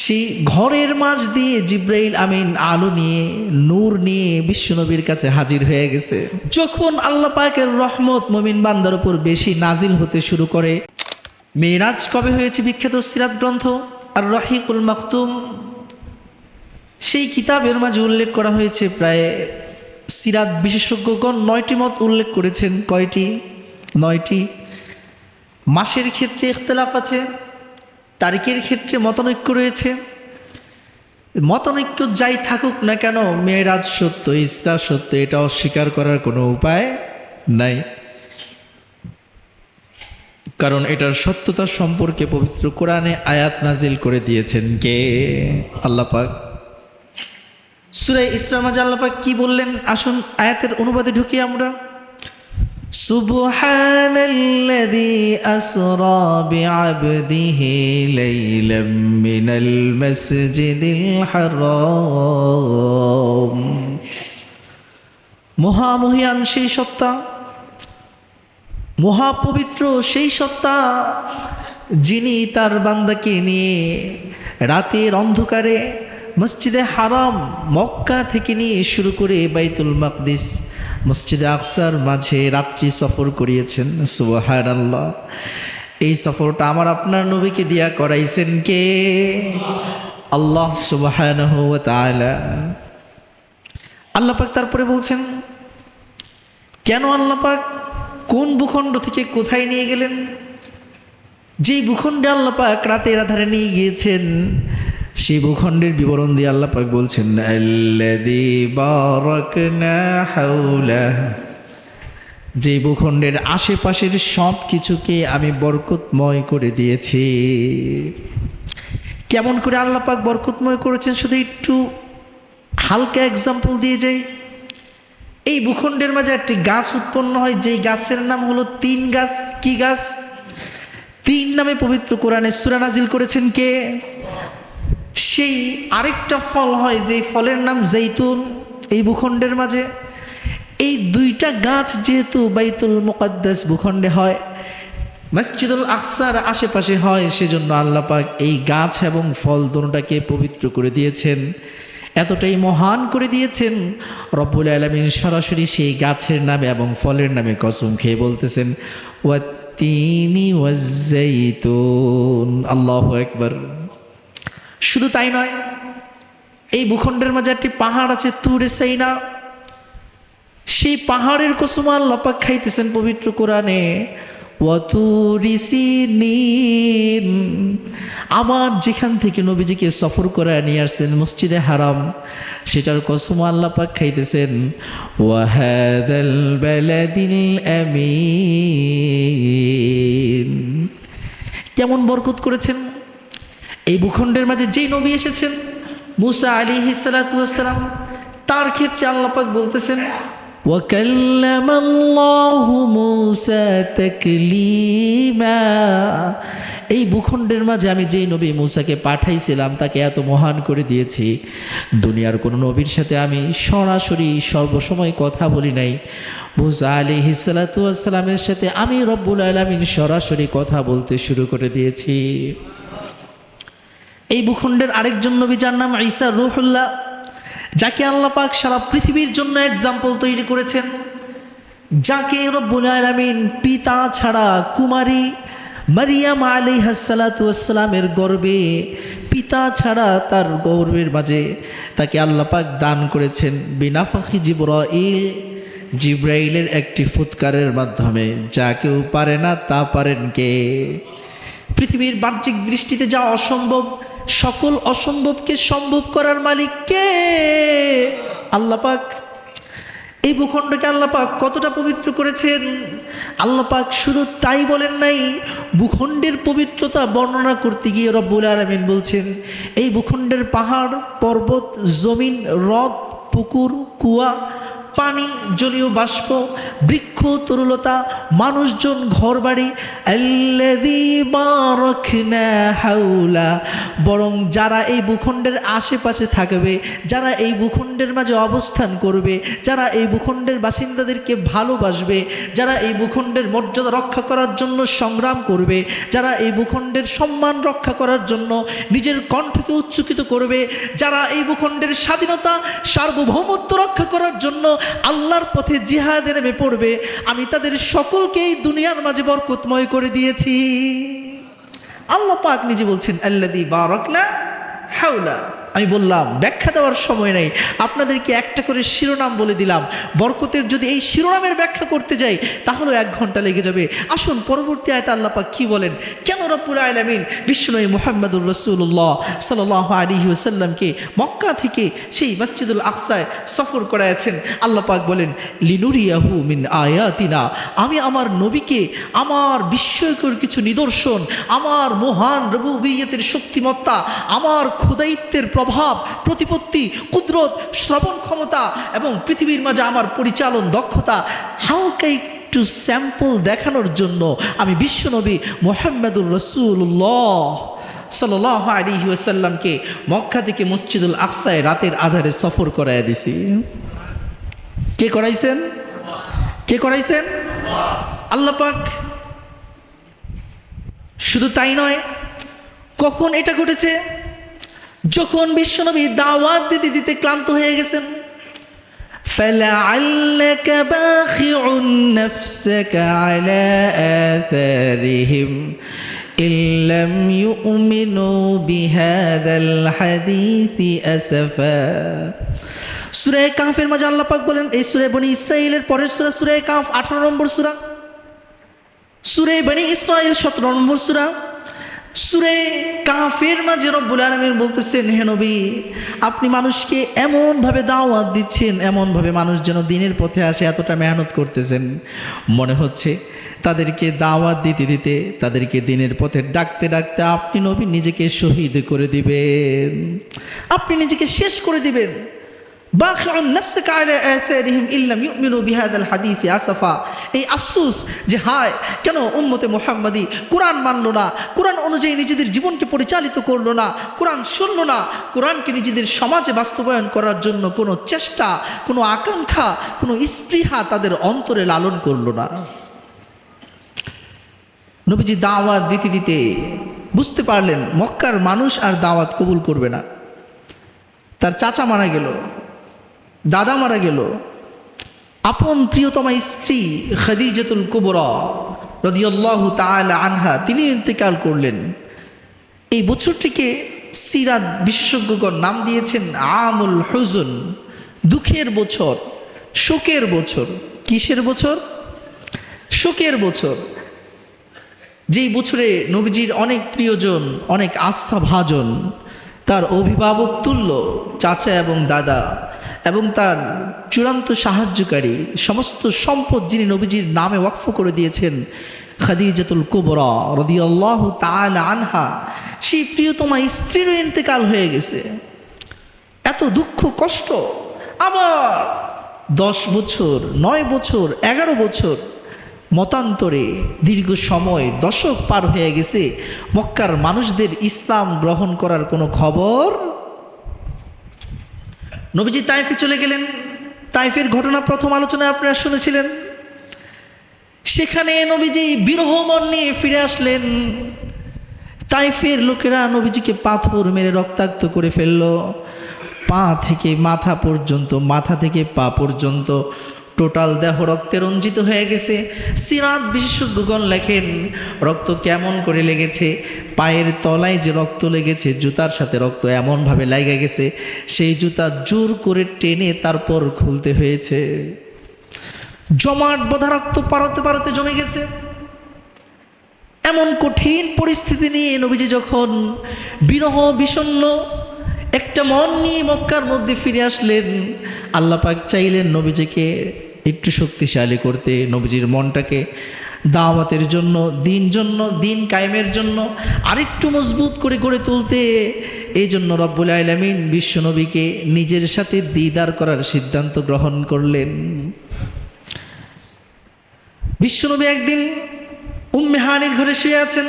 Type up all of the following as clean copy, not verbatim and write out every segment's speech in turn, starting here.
সেই ঘরের মাঝ দিয়ে জিব্রাইল আমিন আলো নিয়ে নূর নিয়ে বিশ্বনবীর কাছে হাজির হয়ে গেছে। যখন আল্লাহ পাকের রহমত মুমিন বান্দার উপর বেশি নাজিল হতে শুরু করে, মেরাজ কবে হয়েছে? বিখ্যাত সিরাত গ্রন্থ আর রহিকুল মাকতুম, সেই কিতাবের মাঝে উল্লেখ করা হয়েছে প্রায় সিরাত বিশেষজ্ঞগণ 9টি মত উল্লেখ করেছেন। কয়টি? 9টি। মাসের ক্ষেত্রে ইখতিলাফ আছে, তারিখের ক্ষেত্রে মতানৈক্য রয়েছে। মতানৈক্য যাই থাকুক না কেন, মেরাজ সত্য, ইসরা সত্য, এটা অস্বীকার করার কোনো উপায় নাই। কারণ এটার সত্যতা সম্পর্কে পবিত্র কোরআনে আয়াত নাজিল করে দিয়েছেন কে? আল্লাহ পাক। সূরা ইসরার মাঝে আল্লাহ পাক কি বললেন? আসুন আয়াতের অনুবাদে ঢুকি আমরা। সুবহানাল্লাযী আসরা বিআবদিহি লাইলাম মিনাল মাসজিদিল হারাম। মহামহিয়ান সেই সত্তা, মহাপবিত্র সেই সত্তা, যিনি তার বান্দাকে নিয়ে রাতের অন্ধকারে মসজিদে হারাম মক্কা থেকে নিয়ে শুরু করে বাইতুল মাকদিস মসজিদে আকসার মাঝে রাত্রি সফর করিয়েছেন। সুবহানাল্লাহ। এই সফরটা আমার আপনার নবীকে দিয়া করাইছেন কে? আল্লাহ সুবহানাহু ওয়া তাআলা। আল্লাহ পাক তারপরে বলছেন, কেন আল্লাহ পাক কোন ভূখণ্ড থেকে কোথায় নিয়ে গেলেন? যেই ভূখণ্ডে আল্লাহ পাক রাতের আধারে নিয়ে গিয়েছেন, সেই ভূখণ্ডের বিবরণ দিয়ে আল্লাহ পাক বলছেন, আল্লাযী বারাকনা হাওলা, যে ভূখণ্ডের আশেপাশের সব কিছুকে আমি বরকতময় করে দিয়েছি। কেমন করে আল্লাহ পাক বরকতময় করেছেন শুধু একটু হালকা এক্সাম্পল দিয়ে যাই। এই ভূখণ্ডের মাঝে একটি গাছ উৎপন্ন হয়, যেই গাছের নাম হলো তিন গাছ। কি গাছ? তিন নামে পবিত্র কোরআনে সূরা নাজিল করেছেন কে? সেই আরেকটা ফল হয়, যে ফলের নাম জৈতুন। এই ভূখণ্ডের মাঝে এই দুইটা গাছ যেহেতু বাইতুল মুকাদ্দাস ভূখণ্ডে হয়, মসজিদুল আকসার আশেপাশে হয়, সেজন্য আল্লাহ পাক এই গাছ এবং ফল দুটোটাকে পবিত্র করে দিয়েছেন। এতটাই মহান করে দিয়েছেন, রব্বুল আলামিন সরাসরি সেই গাছের নামে এবং ফলের নামে কসম খেয়ে বলতেছেন, ওয়াত্তিনি ওয়াজ্জাইতুন। আল্লাহু আকবার। শুধু তাই নয়, এই ভূখণ্ডের মাঝে একটি পাহাড় আছে, তুরে সাইনা। সেই পাহাড়ের কসম আল্লাহ পাক খাইতেছেন পবিত্র কোরআনে, ওয়াতুরি সিনিন। আবার যেখান থেকে নবীজিকে সফর করে নিয়ে আসছেন মসজিদে হারাম, সেটার কসম আল্লাহ পাক খাইতেছেন, ওয়াহাদাল বালাদিল আমিন। কেমন বরকত করেছেন এই ভূখণ্ডের মাঝে। যেই নবী এসেছেন মুসা আলাইহিস সালাতু ওয়াস সালাম, তার ক্ষেত্রে আল্লাহ পাক বলতেছেন, ওয়াকাল্লামাল্লাহু মুসা তাকলিমা। এই ভূখণ্ডের মাঝে আমি যেই নবী মুসাকে পাঠাইছিলাম, তাকে এত মহান করে দিয়েছি, দুনিয়ার কোনো নবীর সাথে আমি সরাসরি সর্বসময় কথা বলি নাই। মুসা আলাইহিস সালাতু ওয়াস সালামের সাথে আমি রব্বুল আলামিন সরাসরি কথা বলতে শুরু করে দিয়েছি। এই ভূখণ্ডের আরেকজন নবী, যার নাম ঈসা রূহুল্লাহ, যাকে আল্লাহ পাক সারা পৃথিবীর জন্য এক্সাম্পল তৈরি করেছেন, যাকে রব্বুল আলামিন পিতা ছাড়া কুমারী মারিয়াম আলাইহিস সালাতু ওয়াস সালামের গর্ভে, পিতা ছাড়া তার গর্ভের মাঝে তাকে আল্লাহ পাক দান করেছেন বিনাফাখি জিবরাইল, জিব্রাইলের একটি ফুৎকারের মাধ্যমে। যা কেউ পারে না তা পারেন কে? পৃথিবীর বাহ্যিক দৃষ্টিতে যা অসম্ভব, সকল অসম্ভবকে সম্ভব করার মালিক কে? আল্লাহ পাক। এই ভূখণ্ডকে আল্লাহ পাক কতটা পবিত্র করেছেন। আল্লাহ পাক শুধু তাই বলেন নাই, ভূখণ্ডের পবিত্রতা বর্ণনা করতে গিয়ে রব্বুল আলামিন বলছেন, এই ভূখণ্ডের পাহাড়, পর্বত, জমিন, হ্রদ, পুকুর, কুয়া, পানি, জলীয় বাষ্প, বৃক্ষ, তরুলতা, মানুষজন, ঘরবাড়ি, আল্লাযী বারাকনা হাওলা, বরং যারা এই ভূখণ্ডের আশেপাশে থাকবে, যারা এই ভূখণ্ডের মাঝে অবস্থান করবে, যারা এই ভূখণ্ডের বাসিন্দাদেরকে ভালোবাসবে, যারা এই ভূখণ্ডের মর্যাদা রক্ষা করার জন্য সংগ্রাম করবে, যারা এই ভূখণ্ডের সম্মান রক্ষা করার জন্য নিজের কণ্ঠকে উচ্চকিত করবে, যারা এই ভূখণ্ডের স্বাধীনতা, সার্বভৌমত্ব রক্ষা করার জন্য আল্লাহর পথে জিহাদে নেমে পড়বে, আমি তাদের সকলকেই দুনিয়ার মাঝে বরকতময় করে দিয়েছি। আল্লাহ পাক নিজে বলছেন আল্লাযী বারাকনা হাওলা। আমি বললাম ব্যাখ্যা দেওয়ার সময় নেই, আপনাদেরকে একটা করে শিরোনাম বলে দিলাম। বরকতের যদি এই শিরোনামের ব্যাখ্যা করতে যাই তাহলে 1 ঘন্টা লেগে যাবে। আসুন পরবর্তী আয়াতে আল্লাহ পাক কি বলেন, কেন রব্বুল আলামিন বিশ্বনবী মুহাম্মদুর রাসূলুল্লাহ সাল্লাল্লাহু আলাইহি ওয়াসাল্লামকে মক্কা থেকে সেই মসজিদুল আকসায় সফর করায়ছেন। আল্লাহ পাক বলেন লিনুরিয়াহু মিন আয়াতিনা, আমি আমার নবীকে আমার বিস্ময়কর কিছু নিদর্শন, আমার মহান রুবুবিয়্যতের শক্তিমত্তা, আমার খোদাইত্বের প্রভাব, প্রতিপত্তি, কুদরত, শ্রবণ ক্ষমতা এবং পৃথিবীর মাঝে আমার পরিচালন দক্ষতা হালকা একটু স্যাম্পল দেখানোর জন্য আমি বিশ্বনবী মুহাম্মদুর রাসূলুল্লাহ সাল্লাল্লাহু আলাইহি ওয়াসাল্লামকে মক্কা থেকে মসজিদুল আকসায় রাতের আধারে সফর করায় দিছি। কে করাইছেন? কে করাইছেন? আল্লাহ পাক। শুধু তাই নয়, কখন এটা ঘটেছে? যখন বিশ্বনবী দাওয়াত দিতে দিতে ক্লান্ত হয়ে গেছেন। فَلَعَلَّكَ بَاخِعٌ نَفْسَكَ عَلَى آثَارِهِمْ إِن لَّمْ يُؤْمِنُوا بِهَذَا الْحَدِيثِ أَسَفًا। সূরা কাহফের মাঝে আল্লাহ পাক বলেন, এই সূরা বনি ইসরাঈলের পরের সূরা, সূরা কাহফ 18 নম্বর সূরা, সূরা বনি ইসরাঈল 17 নম্বর সূরা। সূরা কাহফের মাঝে রব্বুল আলামিন বলতেছেন, হে নবী আপনি মানুষকে এমনভাবে দাওয়াত দিচ্ছেন, এমনভাবে মানুষ যেন দিনের পথে আসে, এতটা মেহনত করতেছেন, মনে হচ্ছে তাদেরকে দাওয়াত দিতে দিতে, তাদেরকে দিনের পথে ডাকতে ডাকতে আপনি নবী নিজেকে শহীদ করে দিবেন, আপনি নিজেকে শেষ করে দিবেন। বাখিউন নাফসাকা আলা আথারিহিম ইল্লাম ইউমিনু বিহাদাল হাদিসি আসাফা। এই আফসোস যে হায় কেন উম্মতে মুহাম্মাদি কোরআন মানলো না, কোরআন অনুযায়ী নিজেদের জীবনকে পরিচালিত করলো না, কোরআন শুনলো না, কোরআনকে নিজেদের সমাজে বাস্তবায়ন করার জন্য কোনো চেষ্টা, কোনো আকাঙ্ক্ষা, কোনো স্পৃহা তাদের অন্তরে লালন করলো না। নবীজি দাওয়াত দিতে দিতে বুঝতে পারলেন মক্কার মানুষ আর দাওয়াত কবুল করবে না। তার চাচা মারা গেল, দাদা মারা গেল, আপন প্রিয়তমা স্ত্রী খাদিজাতুল কুবরা রাদিয়াল্লাহু তাআলা আনহা তিনি ইন্তেকাল করলেন। এই বছরটিকে সিরাত বিশেষজ্ঞগণ নাম দিয়েছেন আমুল হুজুন, দুঃখের বছর, শোকের বছর। কিসের বছর? শোকের বছর। যেই বছরে নবীজির অনেক প্রিয়জন, অনেক আস্থাভাজন, তার অভিভাবক তুল্য চাচা এবং দাদা এবং তার চূড়ান্ত সাহায্যকারী সমস্ত সম্পদ যিনি নবীজির নামে ওয়াকফ করে দিয়েছেন, খাদিজাতুল কুবরা রাদিয়াল্লাহু তাআলা আনহা, সেই প্রিয়তমা স্ত্রীরও ইন্তেকাল হয়ে গেছে। এত দুঃখ কষ্ট, আবার 10 বছর, 9 বছর, 11 বছর মতান্তরে দীর্ঘ সময়, দশক পার হয়ে গেছে, মক্কার মানুষদের ইসলাম গ্রহণ করার কোনো খবর। নবীজি তায়েফে চলে গেলেন। তায়েফের ঘটনা প্রথম আলোচনায় আপনারা শুনেছিলেন। সেখানে নবীজি বিরহ মন নিয়ে ফিরে আসলেন। তায়েফের লোকেরা নবীজিকে পাথর মেরে রক্তাক্ত করে ফেলল। পা থেকে মাথা পর্যন্ত, মাথা থেকে পা পর্যন্ত টোটাল দেহ রক্তে রঞ্জিত হয়ে গেছে। সিরাত বিশেষজ্ঞগণ লেখেন রক্ত কেমন করে লেগেছে, পায়ের তলায় যে রক্ত লেগেছে, জুতার সাথে রক্ত এমনভাবে লেগে গেছে, সেই জুতা জোর করে টেনে তারপর খুলতে হয়েছে। জমাট বাঁধা রক্ত পারতে পারতে জমে গেছে। এমন কঠিন পরিস্থিতি নিয়ে নবীজি যখন বিরহ বিষণ্ণ একটা মন নিয়ে মক্কার মধ্যে ফিরে আসলেন, আল্লাহ পাক চাইলেন নবীজিকে একটু শক্তিশালী করতে, নবীজির মনটাকে দাওয়াতের জন্য, দিন কায়েমের জন্য আরেকটু মজবুত করে গড়ে তুলতে। এই জন্য রব্বুল আলামিন বিশ্বনবীকে নিজের সাথে দিদার করার সিদ্ধান্ত গ্রহণ করলেন। বিশ্বনবী একদিন উম্মে হানির ঘরে শুয়ে আছেন।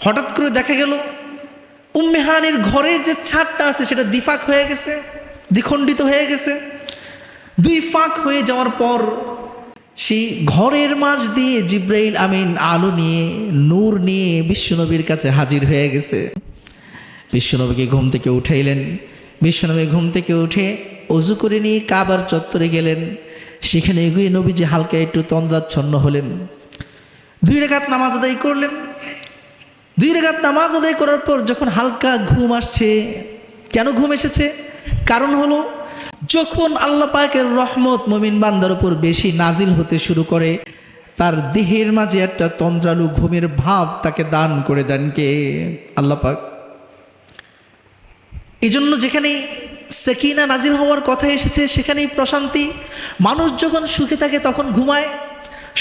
হঠাৎ করে দেখা গেল উম্মে হানির ঘরের যে ছাদটা আছে সেটা দ্বিফাক হয়ে গেছে, দ্বিখণ্ডিত হয়ে গেছে। দুই ফাঁক হয়ে যাওয়ার পর সেই ঘরের মাঝ দিয়ে জিব্রাইল আমিন আলো নিয়ে, নূর নিয়ে বিশ্বনবীর কাছে হাজির হয়ে গেছে। বিশ্বনবীকে ঘুম থেকে উঠাইলেন। বিশ্বনবী ঘুম থেকে উঠে অজু করে নিয়ে কাবার চত্বরে গেলেন। সেখানে গিয়ে নবীজি হালকা একটু তন্দ্রাচ্ছন্ন হলেন। 2 রাকাত নামাজ আদায় করলেন। 2 রাকাত নামাজ আদায় করার পর যখন হালকা ঘুম আসছে, কেন ঘুম এসেছে? কারণ হলো যখন আল্লাহ পাকের রহমত মুমিন বান্দার উপর বেশি নাজিল হতে শুরু করে, তার দেহের মাঝে একটা তন্দ্রালু ঘুমের ভাব তাকে দান করে দেন কে? আল্লাহ পাক। এই জন্য যেখানে সাকিনা নাজিল হওয়ার কথা এসেছে সেখানেই প্রশান্তি। মানুষ যখন সুখে থাকে তখন ঘুমায়,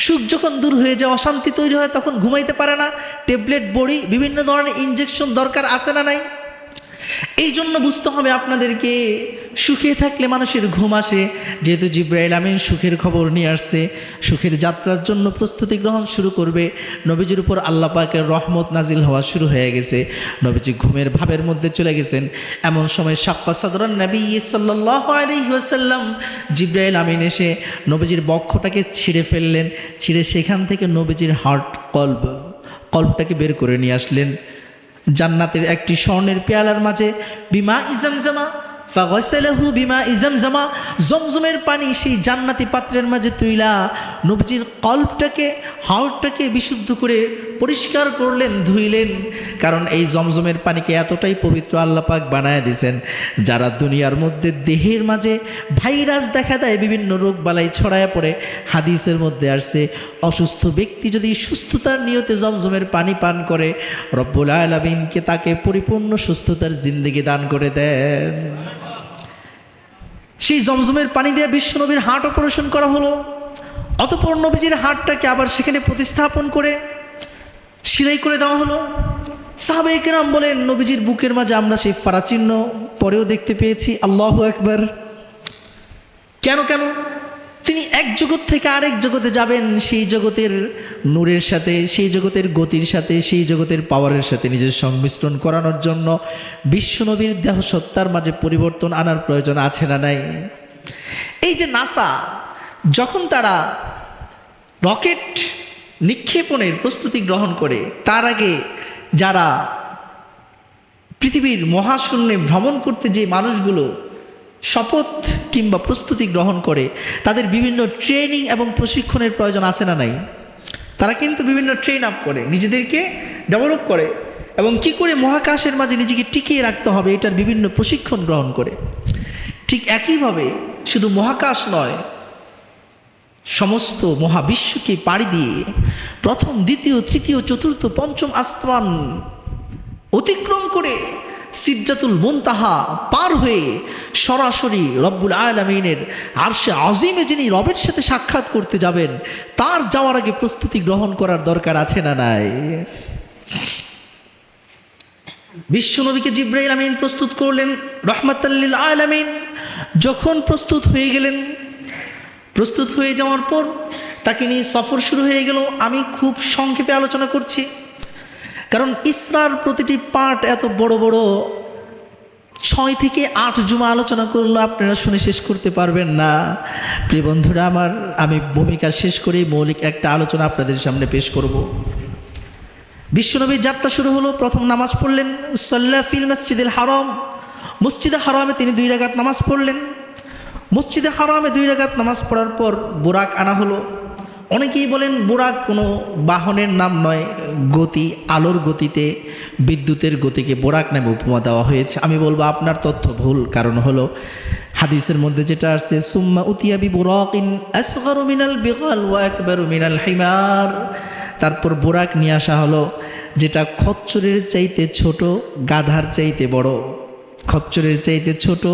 সুখ যখন দূর হয়ে যায়, অশান্তি তৈরি হয়, তখন ঘুমাইতে পারে না। ট্যাবলেট, বড়ি, বিভিন্ন ধরনের ইনজেকশন দরকার আছে না নাই? এই জন্য বুঝতে হবে আপনাদেরকে, সুখে থাকলে মানুষের ঘুম আসে। যেহেতু জিব্রাইল আমিন সুখের খবর নিয়ে আসছে, সুখের যাত্রার জন্য প্রস্তুতি গ্রহণ শুরু করবে, নবীজির উপর আল্লাহ পাকের রহমত নাজিল হওয়া শুরু হয়ে গেছে। নবীজি ঘুমের ভাবের মধ্যে চলে গেছেন। এমন সময় শাক্কা সাদরান নবী সাল্লাল্লাহু আলাইহি ওয়াসাল্লাম, জিব্রাইল আমিন এসে নবীজির বক্ষটাকে ছিঁড়ে ফেললেন। ছিঁড়ে সেখান থেকে নবীজির হার্ট, কল্পটাকে বের করে নিয়ে আসলেন। জান্নাতের একটি স্বর্ণের পেয়ালার মাঝে বিমা ইজামজামা ফাগসালাহু বিমা ইজামজামা, জমজমের পানি সেই জান্নাতি পাত্রের মাঝে তুইলা নবীজির কল্পটাকে, হার্টটাকে বিশুদ্ধ করে পরিষ্কার করলেন, ধুইলেন। কারণ এই জমজমের পানিকে এতটাই পবিত্র আল্লাহ পাক বানায় দিয়েছেন, যারা দুনিয়ার মধ্যে দেহের মাঝে ভাইরাস দেখা দেয়, বিভিন্ন রোগ বালাই ছড়ায় পড়ে, হাদিসের মধ্যে আসছে অসুস্থ ব্যক্তি যদি সুস্থতার নিয়তে জমজমের পানি পান করে, রব্বুল আলামিনকে তাকে পরিপূর্ণ সুস্থতার জিন্দেগি দান করে দেন। সেই জমজমের পানি দিয়ে বিশ্বনবীর হার্ট অপারেশন করা হলো। অতঃপর নবীজির হার্টটাকে আবার সেখানে প্রতিস্থাপন করে সেলাই করে দেওয়া হলো। সাহাবায়ে কেরাম বলেন, নবীজির বুকের মাঝে আমরা সেই ফারা চিহ্ন পরেও দেখতে পেয়েছি। আল্লাহু আকবার। কেন? তিনি এক জগৎ থেকে আরেক জগতে যাবেন, সেই জগতের নূরের সাথে, সেই জগতের গতির সাথে, সেই জগতের পাওয়ারের সাথে নিজের সংমিশ্রণ করানোর জন্য বিশ্বনবীর দেহ সত্তার মাঝে পরিবর্তন আনার প্রয়োজন আছে না নাই? এই যে নাসা যখন তারা রকেট নিক্ষেপণের প্রস্তুতি গ্রহণ করে, তার আগে যারা পৃথিবীর মহাশূন্যে ভ্রমণ করতে যে মানুষগুলো শপথ কিংবা প্রস্তুতি গ্রহণ করে, তাদের বিভিন্ন ট্রেনিং এবং প্রশিক্ষণের প্রয়োজন আছে না নাই? তারা কিন্তু বিভিন্ন ট্রেন আপ করে, নিজেদেরকে ডেভেলপ করে, এবং কি করে মহাকাশের মাঝে নিজেকে টিকিয়ে রাখতে হবে এটার বিভিন্ন প্রশিক্ষণ গ্রহণ করে। ঠিক একইভাবে শুধু মহাকাশ নয়, সমস্ত মহাবিশ্বকে পাড়ি দিয়ে প্রথম, দ্বিতীয়, তৃতীয়, চতুর্থ, পঞ্চম আসমান অতিক্রম করে সিদরাতুল মুনতাহা পার হয়ে সরাসরি রব্বুল আলামিনের আরশে আজিমে যিনি রবের সাথে সাক্ষাৎ করতে যাবেন, তার যাওয়ার আগে প্রস্তুতি গ্রহণ করার দরকার আছে না নাই? বিশ্বনবীকে জিব্রাইল আমিন প্রস্তুত করলেন রহমাতাল লিল আলামিন। যখন প্রস্তুত হয়ে গেলেন, প্রস্তুত হয়ে যাওয়ার পর তাকে নিয়ে সফর শুরু হয়ে গেল। আমি খুব সংক্ষেপে আলোচনা করছি, কারণ ইসরার প্রতিটি পার্ট এত বড় বড়, 6 থেকে 8 জুমা আলোচনা করলে আপনারা শুনে শেষ করতে পারবেন না। প্রিয় বন্ধুরা আমার, আমি ভূমিকা শেষ করে মৌলিক একটা আলোচনা আপনাদের সামনে পেশ করব। বিশ্বনবীর যাত্রা শুরু হলো। প্রথম নামাজ পড়লেন সাল্লা ফিল মসজিদুল হারাম, মসজিদে হারামে তিনি 2 রাকাত নামাজ পড়লেন। মসজিদে হারামে 2 রাকাত নামাজ পড়ার পর বুরাক আনা হলো। অনেকেই বলেন বুরাক কোনো বাহনের নাম নয়, গতি, আলোর গতিতে, বিদ্যুতের গতিকে বুরাক নামে উপমা দেওয়া হয়েছে। আমি বলবো আপনার তথ্য ভুল। কারণ হলো হাদিসের মধ্যে যেটা আসছে, সুম্মা উতিয়া বি বুরাকিন আসগারু মিনাল বিগাল ওয়া আকবারু মিনাল হিমার, তারপর বুরাক নিয়ে আসা হলো, যেটা খচ্চরের চাইতে ছোট, গাধার চাইতে বড়। খচ্চরের চাইতে ছোট,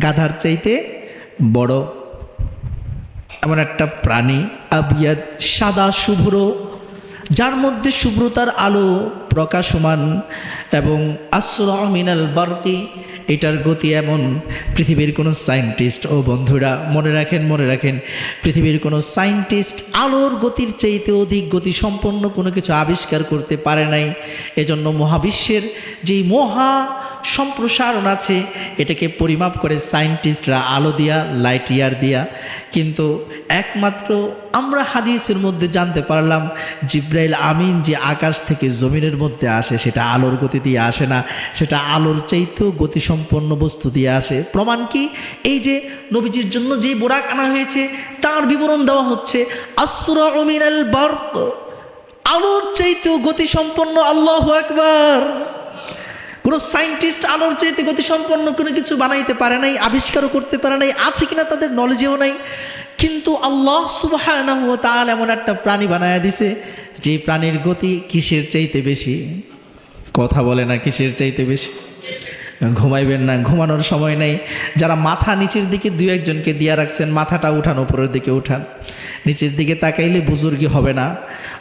গাধার চাইতে বড়, এমন একটা প্রাণী। আবিয়াদ, সাদা শুভ্র, যার মধ্যে শুভ্রতার আলো প্রকাশমান এবং আসরা মিনাল বারকি, এটার গতি এমন পৃথিবীর কোনো সায়েন্টিস্ট, ও বন্ধুরা মনে রাখেন পৃথিবীর কোনো সায়েন্টিস্ট আলোর গতির চাইতে অধিক গতি সম্পন্ন কোনো কিছু আবিষ্কার করতে পারে নাই। এজন্য মহাবিশ্বের যেই মহা সম্প্রসারণ আছে এটাকে পরিমাপ করে সায়েন্টিস্টরা আলো দিয়া, লাইট ইয়ার দিয়া। কিন্তু একমাত্র আমরা হাদিসের মধ্যে জানতে পারলাম জিব্রাইল আমিন যে আকাশ থেকে জমিনের মধ্যে আসে সেটা আলোর গতি দিয়ে আসে না, সেটা আলোর চাইতেও গতিসম্পন্ন বস্তু দিয়ে আসে। প্রমাণ কি? এই যে নবীজির জন্য যে বোরাক আনা হয়েছে তার বিবরণ দেওয়া হচ্ছে আসরাউ মিনাল বারক, আলোর চাইতেও গতিসম্পন্ন। আল্লাহু আকবার। কোনো সায়েন্টিস্ট আলোর চাইতে গতিসম্পন্ন কোনো কিছু বানাইতে পারে নাই, আবিষ্কারও করতে পারে নাই, আছে কিনা তাদের নলেজেও নাই। কিন্তু আল্লাহ সুবহানাহু ওয়া তাআলা এমন একটা প্রাণী বানায়া দিছে যে প্রাণীর গতি কিসের চাইতে বেশি? কথা বলে না, কিসের চাইতে বেশি? ঘুমাইবেন না, ঘুমানোর সময় নেই। যারা মাথা নিচের দিকে দুই একজনকে দিয়া রাখছেন, মাথাটা উঠান, উপরের দিকে উঠান। নিচের দিকে তাকাইলে বুজুর্গি হবে না।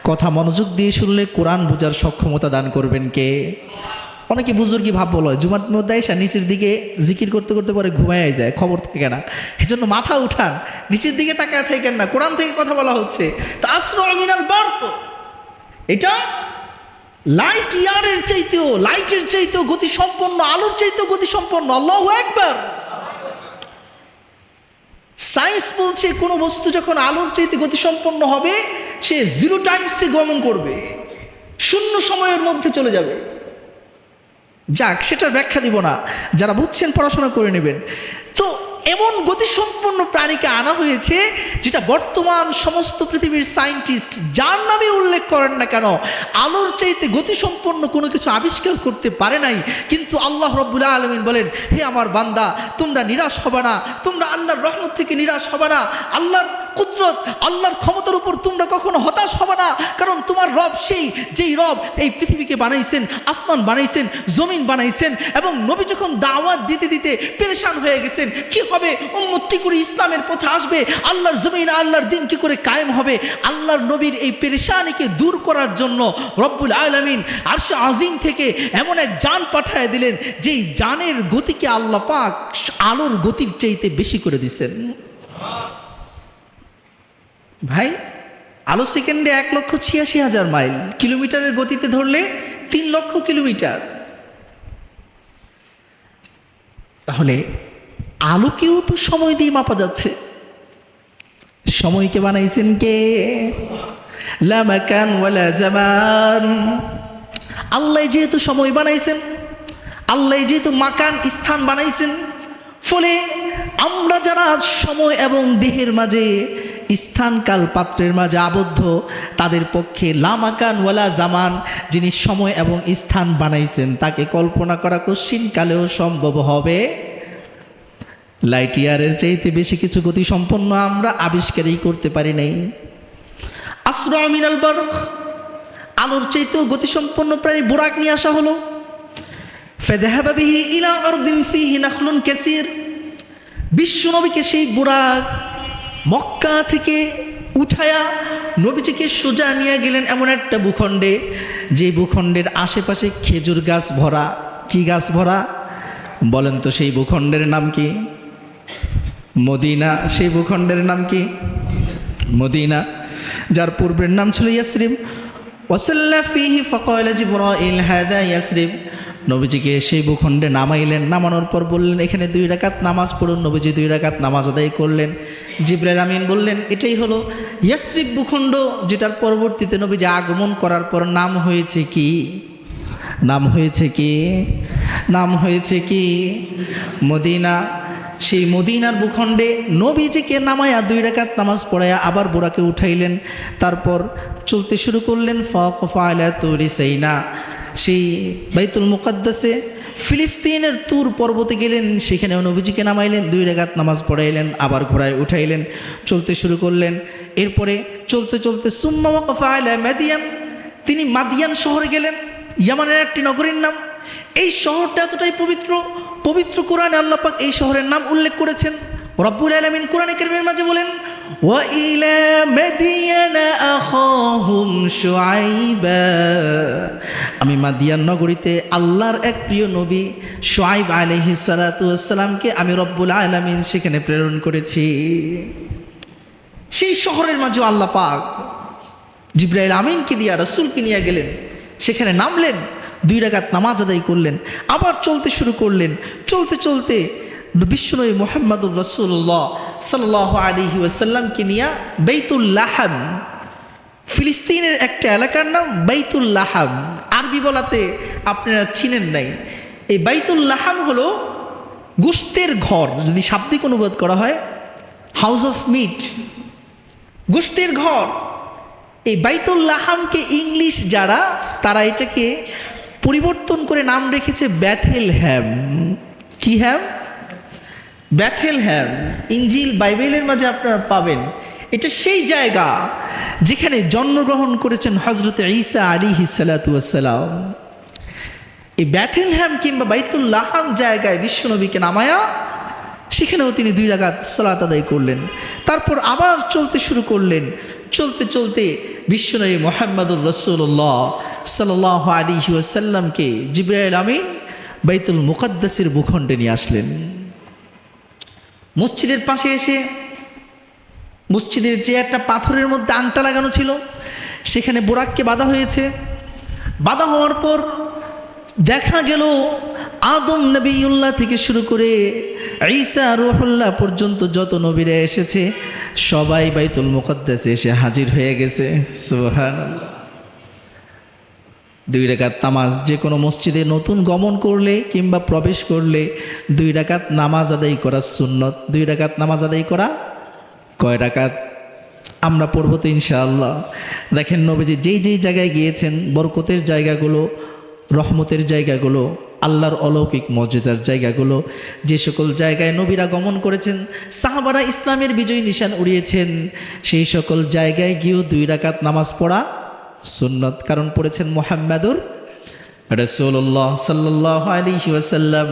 কথা মনোযোগ দিয়ে শুনলে কোরআন বোঝার সক্ষমতা দান করবেন কে? অনেকে বুজুর্গি ভাব বলো, জুমার মধ্যে এসে নিচের দিকে জিকির করতে করতে পরে ঘুমাই যায়, খবর থাকে না। এই জন্য মাথা উঠান, নিচের দিকে তাকায় থাকেন না, কোরআন থেকে কথা বলা হচ্ছে। তা আসরাউ মিনাল বারক, এটা লাইট ইয়ারের চাইতেও, লাইটের চাইতেও গতি সম্পন্ন, আলোর চাইতেও গতি সম্পন্ন। আল্লাহু আকবার। সায়েন্স বলছে কোনো বস্তু যখন আলোর চাইতে গতি সম্পন্ন হবে সে 0 টাইমসে গমন করবে, শূন্য সময়ের মধ্যে চলে যাবে। যাক, সেটার ব্যাখ্যা দিব না, যারা বুঝছেন পড়াশোনা করে নেবেন। তো এমন গতিসম্পন্ন প্রাণীকে আনা হয়েছে যেটা বর্তমান সমস্ত পৃথিবীর সায়েন্টিস্ট যার নামে উল্লেখ করেন না কেন আলোর চাইতে গতিসম্পন্ন কোনো কিছু আবিষ্কার করতে পারে নাই। কিন্তু আল্লাহ রাব্বুল আলামিন বলেন, হে আমার বান্দা, তোমরা নিরাশ হবে না, তোমরা আল্লাহর রহমত থেকে নিরাশ হবে না, আল্লাহর কুদরত, আল্লাহর ক্ষমতার উপর তোমরা কখনো হতাশ হবে না। কারণ তোমার রব সেই যেই রব এই পৃথিবীকে বানাইছেন, আসমান বানাইছেন, জমিন বানাইছেন। এবং নবী যখন দাওয়াত দিতে দিতে পেরেশান হয়ে গেছেন, কি হবে, উম্মত কি করে ইসলামের পথে আসবে, আল্লাহর জমিন আল্লাহর দিন কি করে কায়েম হবে, আল্লাহর নবীর এই পেরেশানিকে দূর করার জন্য রব্বুল আলামিন আরশে আজিম থেকে এমন এক যান পাঠায় দিলেন যেই যানের গতিকে আল্লাহ পাক আলোর গতির চাইতে বেশি করে দিয়েছেন। ভাই, আলো সেকেন্ডে 1,86,000 মাইল, কিলোমিটারের গতিতে ধরলে 3 লক্ষ কিলোমিটার। তাহলে আলোকেও তো সময় দিয়ে মাপা যাচ্ছে। সময়কে বানাইছেন কে? লা মাকান ওয়ালা জামান। আল্লাহ যেহেতু সময় বানাইছেন, আল্লাহ যেহেতু মাকান স্থান বানাইছেন, ফলে আমরা যারা সময় এবং দেহের মাঝে, স্থান কাল পাত্রের মাঝে আবদ্ধ, তাদের পক্ষে লা মাকান ওয়ালা জামান, যিনি সময় এবং স্থান বানাইছেন তাকে কল্পনা করা কঠিন কালেও সম্ভব হবে। লাইট ইয়ারের চাইতে বেশি কিছু গতি সম্পন্ন আমরা আবিষ্কারই করতে পারি নাই। আসরাউ মিনাল বারক, আলোর চাইতেও গতিসম্পন্ন প্রায় বোরাক নিয়ে আসা হলো। ফাযাহাবা বিহি ইলা আরদিন ফিহি নাখলুন কাসীর, বিশ্ব নবীকে সেই বোরাক মক্কা থেকে উঠায়া নবীজিকে সোজা নিয়ে গেলেন এমন একটা ভূখণ্ডে, যে ভূখণ্ডের আশেপাশে খেজুর গাছ ভরা। কি গাছ ভরা বলেন তো? সেই ভূখণ্ডের নাম কি? মদিনা। সেই ভূখণ্ডের নাম কি? মদিনা, যার পূর্বের নাম ছিল ইয়াসরিব। ওয়াসাল্লা ফিহি ফাকালা জিবরাইল হাদা ইয়াসরিব। নবীজিকে সেই ভূখণ্ডে নামাইলেন, নামানোর পর বললেন এখানে 2 রাকাত নামাজ পড়ুন। নবীজি 2 রাকাত নামাজ আদায় করলেন। জিবরাইল আমিন বললেন এটাই হলো ইয়াসরিব ভূখণ্ড, যেটার পরবর্তীতে নবীজি আগমন করার পর নাম হয়েছে কি? নাম হয়েছে কি? নাম হয়েছে কি? মদিনা। সেই মদিনার ভূখণ্ডে নবীজিকে নামায়া 2 রাকাত নামাজ পড়ায়া আবার বোরাকে উঠাইলেন। তারপর চলতে শুরু করলেন। ফাওয়াকফা আলা তুরি সাইনা, সেই বাইতুল মুকাদ্দাসে ফিলিস্তিনের তুর পর্বতে গেলেন, সেখানেও নবীজিকে নামাইলেন, 2 রাকাত নামাজ পড়াইলেন, আবার ঘোড়ায় উঠাইলেন, চলতে শুরু করলেন। এরপরে চলতে চলতে সুম্মা ওয়াকফা আলা মাদিয়ান, তিনি মাদিয়ান শহরে গেলেন, ইয়ামানের একটি নগরীর নাম। এই শহরটা এতটাই পবিত্র, পবিত্র কোরআনে আল্লাহ পাক এই শহরের নাম উল্লেখ করেছেন। রব্বুল আলামিন কোরআনে কারীমের মাঝে বলেন وإلى مدين أخاهم شعيبا আমি মাদিয়ান নগরীতে আল্লাহর এক প্রিয় নবী শুআইব আলাইহিস সালাতু ওয়াস সালামকে আমি রব্বুল আলামিন সেখানে প্রেরণ করেছি। সেই শহরের মাঝে আল্লাহ পাক জিবরাইল আমিনকে দিয়া রাসূলকে নিয়ে গেলেন, সেখানে নামলেন, 2 রাকাত নামাজ আদায় করলেন, আবার চলতে শুরু করলেন। চলতে চলতে বিশ্বনবী মুহাম্মদুর রাসূলুল্লাহ সাল্লাল্লাহু আলাইহি ওয়াসাল্লামকে নিয়ে বাইতুল লাহাম, ফিলিস্তিনের একটা এলাকার নাম বাইতুল লাহাম, আরবি বলাতে আপনারা চিনেন নাই। এই বাইতুল লাহাম হলো গোশতের ঘর, যদি শাব্দিক অনুবাদ করা হয় হাউস অফ মিট, গোশতের ঘর। এই বাইতুল লাহামকে ইংলিশ যারা, তারা এটাকে পরিবর্তন করে নাম রেখেছে ব্যাথেলহ্যাম। কি হ্যাম? ব্যাথেলহ্যাম। ইনজিল বাইবেলের মাঝে আপনারা পাবেন। এটা সেই জায়গা যেখানে জন্মগ্রহণ করেছেন হযরত ঈসা আলাইহিস সালাতু ওয়াস সালাম। এই ব্যাথেলহ্যাম কিংবা বাইতুল লাহাম জায়গায় বিশ্বনবীকে নামায়া সেখানেও তিনি 2 রাকাত সালাত আদায় করলেন। তারপর আবার চলতে শুরু করলেন। চলতে চলতে বিশ্বনবী মুহাম্মদুর রাসূলুল্লাহ সাল্লাল্লাহু আলাইহি ওয়াসাল্লামকে জিবরাইল আমিন বাইতুল মুকাদ্দাসের ভূখণ্ডে নিয়ে আসলেন। মসজিদের পাশে এসে মসজিদের যে একটা পাথরের মধ্যে আংটা লাগানো ছিল, সেখানে বোরাককে বাঁধা হয়েছে। বাঁধা হওয়ার পর দেখা গেল আদম নবিউল্লাহ থেকে শুরু করে ঈসা রূহুল্লাহ পর্যন্ত যত নবীরা এসেছে সবাই বাইতুল মুকাদ্দাসে এসে হাজির হয়ে গেছে। সুবহানাল্লাহ। 2 রাকাত নামাজ, যে কোনো মসজিদে নতুন গমন করলে কিংবা প্রবেশ করলে 2 রাকাত নামাজ আদায় করা সুন্নত। 2 রাকাত নামাজ আদায় করা কয় রাকাত? আমরা পড়ব তো ইনশাআল্লাহ। দেখেন নবীজি যেই যেই জায়গায় গিয়েছেন, বরকতের জায়গাগুলো, রহমতের জায়গাগুলো, আল্লাহর অলৌকিক মর্যাদার জায়গাগুলো, যে সকল জায়গায় নবীরা গমন করেছেন, সাহাবারা ইসলামের বিজয় নিশান উড়িয়েছেন, সেই সকল জায়গায় গিয়েও 2 রাকাত নামাজ পড়া সুন্নত। কারণ পড়েছেন মুহাম্মাদুর রাসূলুল্লাহ সাল্লাল্লাহু আলাইহি ওয়াসাল্লাম।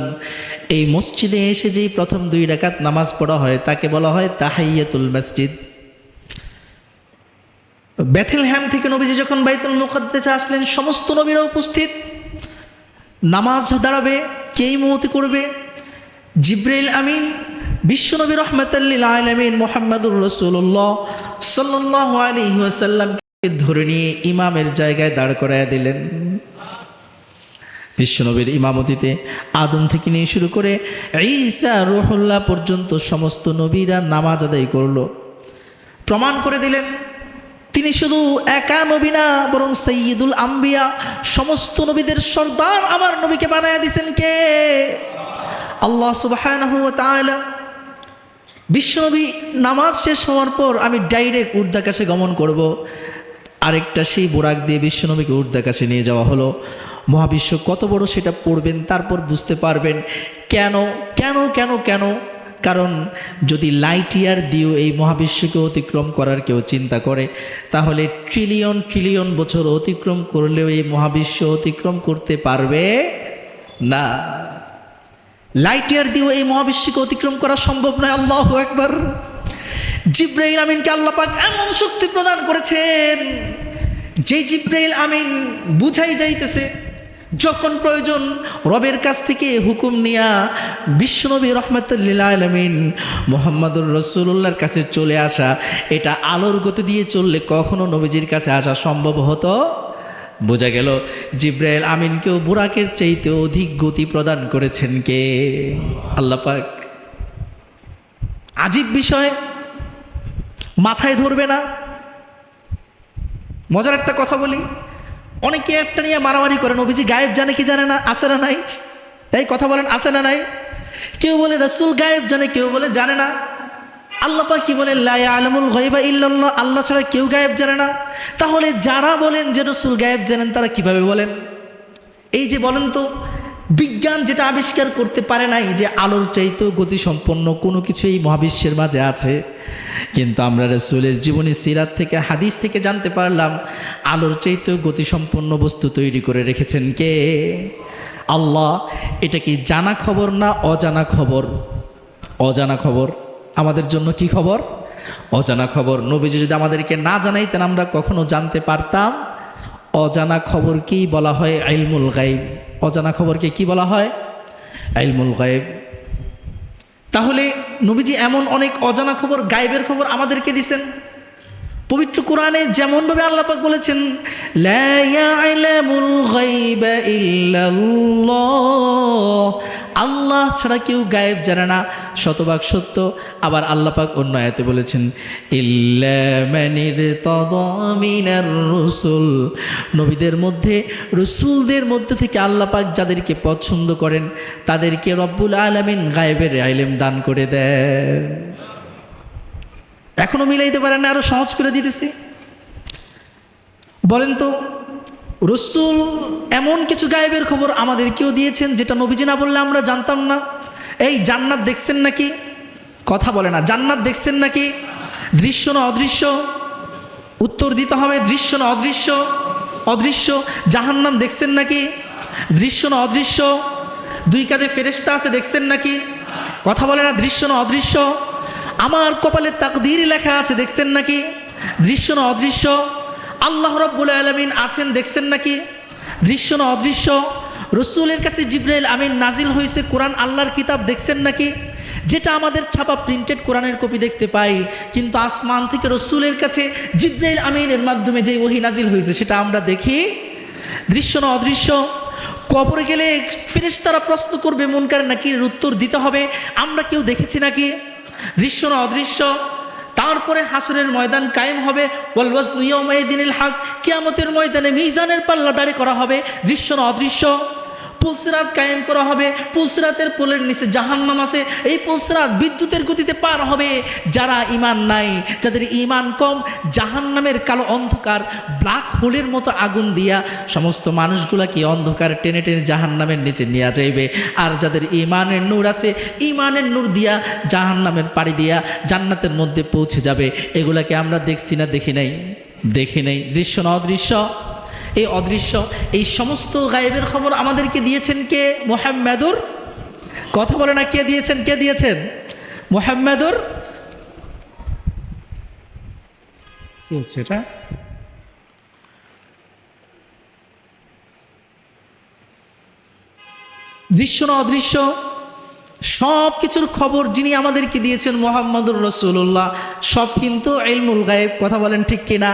এই মসজিদে এসে যেই প্রথম 2 রাকাত নামাজ পড়া হয় তাকে বলা হয় তাহিয়াতুল মসজিদ। বেথেলহ্যাম থেকে নবীজি যখন বাইতুল মুকাদ্দাসে আসলেন, সমস্ত নবীরা উপস্থিত, নামাজ দাঁড়াবে, কে ইমামতি করবে? জিবরাইল আমিন বিশ্বনবী রাহমাতাল লিল আলামিন মুহাম্মদুর রাসূলুল্লাহ সাল্লাল্লাহু আলাইহি ওয়াসাল্লামকে ধরে নিয়ে ইমামের জায়গায় দাঁড় করায় দিলেন। বিশ্বনবীর ইমামতিতে আদম থেকে নিয়ে শুরু করে ঈসা রূহুল্লাহ পর্যন্ত সমস্ত নবীরা নামাজ আদায় করলো। প্রমাণ করে দিলেন তিনি শুধু একা নবী না, বরং সাইয়্যিদুল আম্বিয়া, সমস্ত নবীদের সর্দার আমার নবীকে বানায়া দিয়েছেন কে? আল্লাহ সুবহানাহু ওয়া তাআলা। বিশ্বনবী নামাজ শেষ হওয়ার পর আমি ডাইরেক্ট ঊর্ধ্বাকাশে গমন করব। আরেকটা সেই বোরাক দিয়ে বিশ্বনবীকে ঊর্ধ্বাকাশে নিয়ে যাওয়া হলো। মহাবিশ্ব কত বড় সেটা পড়বেন, তারপর বুঝতে পারবেন কেন কেন কেন কেন। কারণ যদি লাইট ইয়ার দিয়েও এই মহাবিশ্বকে অতিক্রম করার কেউ চিন্তা করে, তাহলে ট্রিলিয়ন ট্রিলিয়ন বছর অতিক্রম করলেও এই মহাবিশ্ব অতিক্রম করতে পারবে না। লাইট ইয়ার দিয়েও এই মহাবিশ্বকে অতিক্রম করা সম্ভব নয়। আল্লাহু আকবার। জিবরাইল আমিনকে আল্লাহ পাক এমন শক্তি প্রদান করেছেন যে জিবরাইল আমিন বুঝাই যাইতেছে যখন প্রয়োজন রবের কাছ থেকে হুকুম নিয়া বিশ্বনবী রাহমাতুল লিল আলামিন মুহাম্মদুর রাসূলুল্লাহর কাছে চলে আসা, এটা আলোর গতি দিয়ে চললে কখনো নবীজির কাছে আসা সম্ভব হতো? বোঝা গেল জিবরাইল আমিনকেও বুরাকের চাইতে অধিক গতি প্রদান করেছেন কে? আল্লাহ পাক। আজীব বিষয়, মাথায় ধরবে না। মজার একটা কথা বলি, অনেকে একটা নিয়ে মারামারি করে নবীজি গায়েব জানে কি জানে না, আছে না নাই? এই কথা বলেন, আছে না নাই? কেউ বলে রাসূল গায়েব জানে, কেউ বলে জানে না। আল্লাহ পাক কি বলেন? লা ইয়ালামুল গায়বা ইল্লাল্লাহ, আল্লাহ ছাড়া কেউ গায়েব জানে না। তাহলে যারা বলেন যে রাসূল গায়েব জানেন তারা কিভাবে বলেন? এই যে বলেন তো, বিজ্ঞান যেটা আবিষ্কার করতে পারে নাই যে আলোর চাইতেও গতিসম্পন্ন কোনো কিছু এই মহাবিশ্বের মাঝে আছে, কিন্তু আমরা রাসূলের জীবনী সিরাত থেকে, হাদিস থেকে জানতে পারলাম আলোর চাইতেও গতিসম্পন্ন বস্তু তৈরি করে রেখেছেন কে? আল্লাহ। এটা কি জানা খবর না অজানা খবর? অজানা খবর। আমাদের জন্য কি খবর? অজানা খবর নবীজি যদি আমাদেরকে না জানাইতেন আমরা কখনো জানতে পারতাম? অজানা খবরকেই বলা হয় ইলমুল গায়ব। অজানা খবরকে কি বলা হয়? ইলমুল গায়ব। তাহলে নবীজি এমন অনেক অজানা খবর, গায়েবের খবর আমাদেরকে দিছেন। পবিত্র কোরআনে যেমনভাবে আল্লাহ পাক বলেছেন, লা ইয়ালামুল গায়বা ইল্লাল্লাহ, আল্লাহ ছাড়া কেউ গায়েব জানে না, শতভাগ সত্য। আবার আল্লাহ পাক অন্য আয়াতে বলেছেন, ইল্লা মানিরতাদা মিনার রাসূল, নবীদের মধ্যে, রাসূলদের মধ্যে থেকে আল্লাহ পাক যাদেরকে পছন্দ করেন তাদেরকে রব্বুল আলামিন গায়েবের ইলম দান করে দেন। এখনো মিলাইতে পারেন না, আরো সহজ করে দিতেছি। বলেন তো, রাসূল এমন কিছু গায়েবের খবর আমাদেরকেও দিয়েছেন যেটা নবীজি না বললে আমরা জানতাম না। এই জান্নাত দেখছেন নাকি? কথা বলে না। জান্নাত দেখছেন নাকি? দৃশ্য না অদৃশ্য? উত্তর দিতে হবে, দৃশ্য না অদৃশ্য? অদৃশ্য। জাহান্নাম দেখছেন নাকি? দৃশ্য না অদৃশ্য? দুই কাঁধে ফেরেশতা আছে, দেখছেন নাকি? কথা বলে না, দৃশ্য না অদৃশ্য? আমার কপালে তাকদীর লেখা আছে, দেখছেন নাকি? দৃশ্য না অদৃশ্য? আল্লাহ রাব্বুল আলামিন আছেন, দেখছেন নাকি? দৃশ্য না অদৃশ্য? রাসূলের কাছে জিবরাইল আমিন নাজিল হয়েছে, কোরআন আল্লাহর কিতাব, দেখছেন নাকি? যেটা আমাদের ছাপা প্রিন্টেড কোরআনের কপি দেখতে পাই, কিন্তু আসমান থেকে রাসূলের কাছে জিবরাইল আমিনের মাধ্যমে যে ওহী নাজিল হয়েছে সেটা আমরা দেখি। দৃশ্য না অদৃশ্য? কবরে গেলে ফেরেশতারা প্রশ্ন করবে মুনকার নাকিরের উত্তর দিতে হবে, আমরা কেউ দেখেছি নাকি? দৃশ্য না অদৃশ্য? তারপরে হাসরের ময়দান কায়েম হবে, ওয়াল ওয়াজনু ইয়াউমাইযিনিল হক, কিয়ামতের ময়দানে মিজানের পাল্লা দাঁড় করা হবে, দৃশ্য না অদৃশ্য? পুলসিরাত কায়েম করা হবে, পুলসিরাতের পোলের নিচে জাহান্নাম আছে, এই পুলসিরাত বিদ্যুতের গতিতে পার হবে। যারা ঈমান নাই, যাদের ঈমান কম, জাহান্নামের কালো অন্ধকার ব্ল্যাক হোলের মতো আগুন দিয়া সমস্ত মানুষগুলাকে অন্ধকার টেনে টেনে জাহান্নামের নিচে নিয়ে যাইবে। আর যাদের ঈমানের নূর আছে, ঈমানের নূর দিয়া জাহান্নামের পাড়ি দিয়া জান্নাতের মধ্যে পৌঁছে যাবে। এগুলাকে আমরা দেখছি না দেখি নাই? দেখি নাই। দৃশ্য না অদৃশ্য? এই অদৃশ্য, এই সমস্ত গায়েবের খবর আমাদেরকে দিয়েছেন কে? মুহাম্মাদুর। কথা বলে না, কে দিয়েছেন? কে দিয়েছেন? মুহাম্মাদুর। কি হচ্ছে এটা? দৃশ্য না অদৃশ্য? সব কিছুর খবর যিনি আমাদেরকে দিয়েছেন মুহাম্মাদুর রাসূলুল্লাহ, সব কিন্তু ইলমুল গায়েব। কথা বলেন ঠিক কিনা?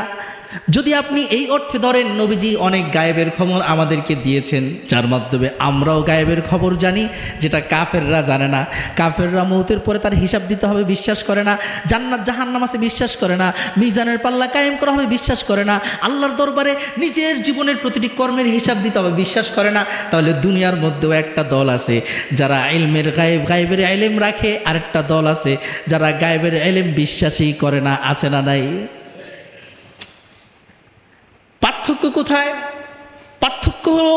যদি আপনি এই অর্থে ধরেন নবীজি অনেক গায়েবের খবর আমাদেরকে দিয়েছেন, যার মাধ্যমে আমরাও গায়েবের খবর জানি, যেটা কাফেররা জানে না। কাফেররা মৌতের পরে তার হিসাব দিতে হবে, বিশ্বাস করে না। জান্নাত জাহান্নাম আছে, বিশ্বাস করে না। মিজানের পাল্লা কায়েম করা হবে, বিশ্বাস করে না। আল্লাহর দরবারে নিজের জীবনের প্রতিটি কর্মের হিসাব দিতে হবে, বিশ্বাস করে না। তাহলে দুনিয়ার মধ্যেও একটা দল আছে যারা ইলমের গায়েবের ইলম রাখে, আরেকটা দল আছে যারা গায়েবের ইলম বিশ্বাসই করে না। আছে না নাই? পার্থক্য কোথায়? পার্থক্য হলো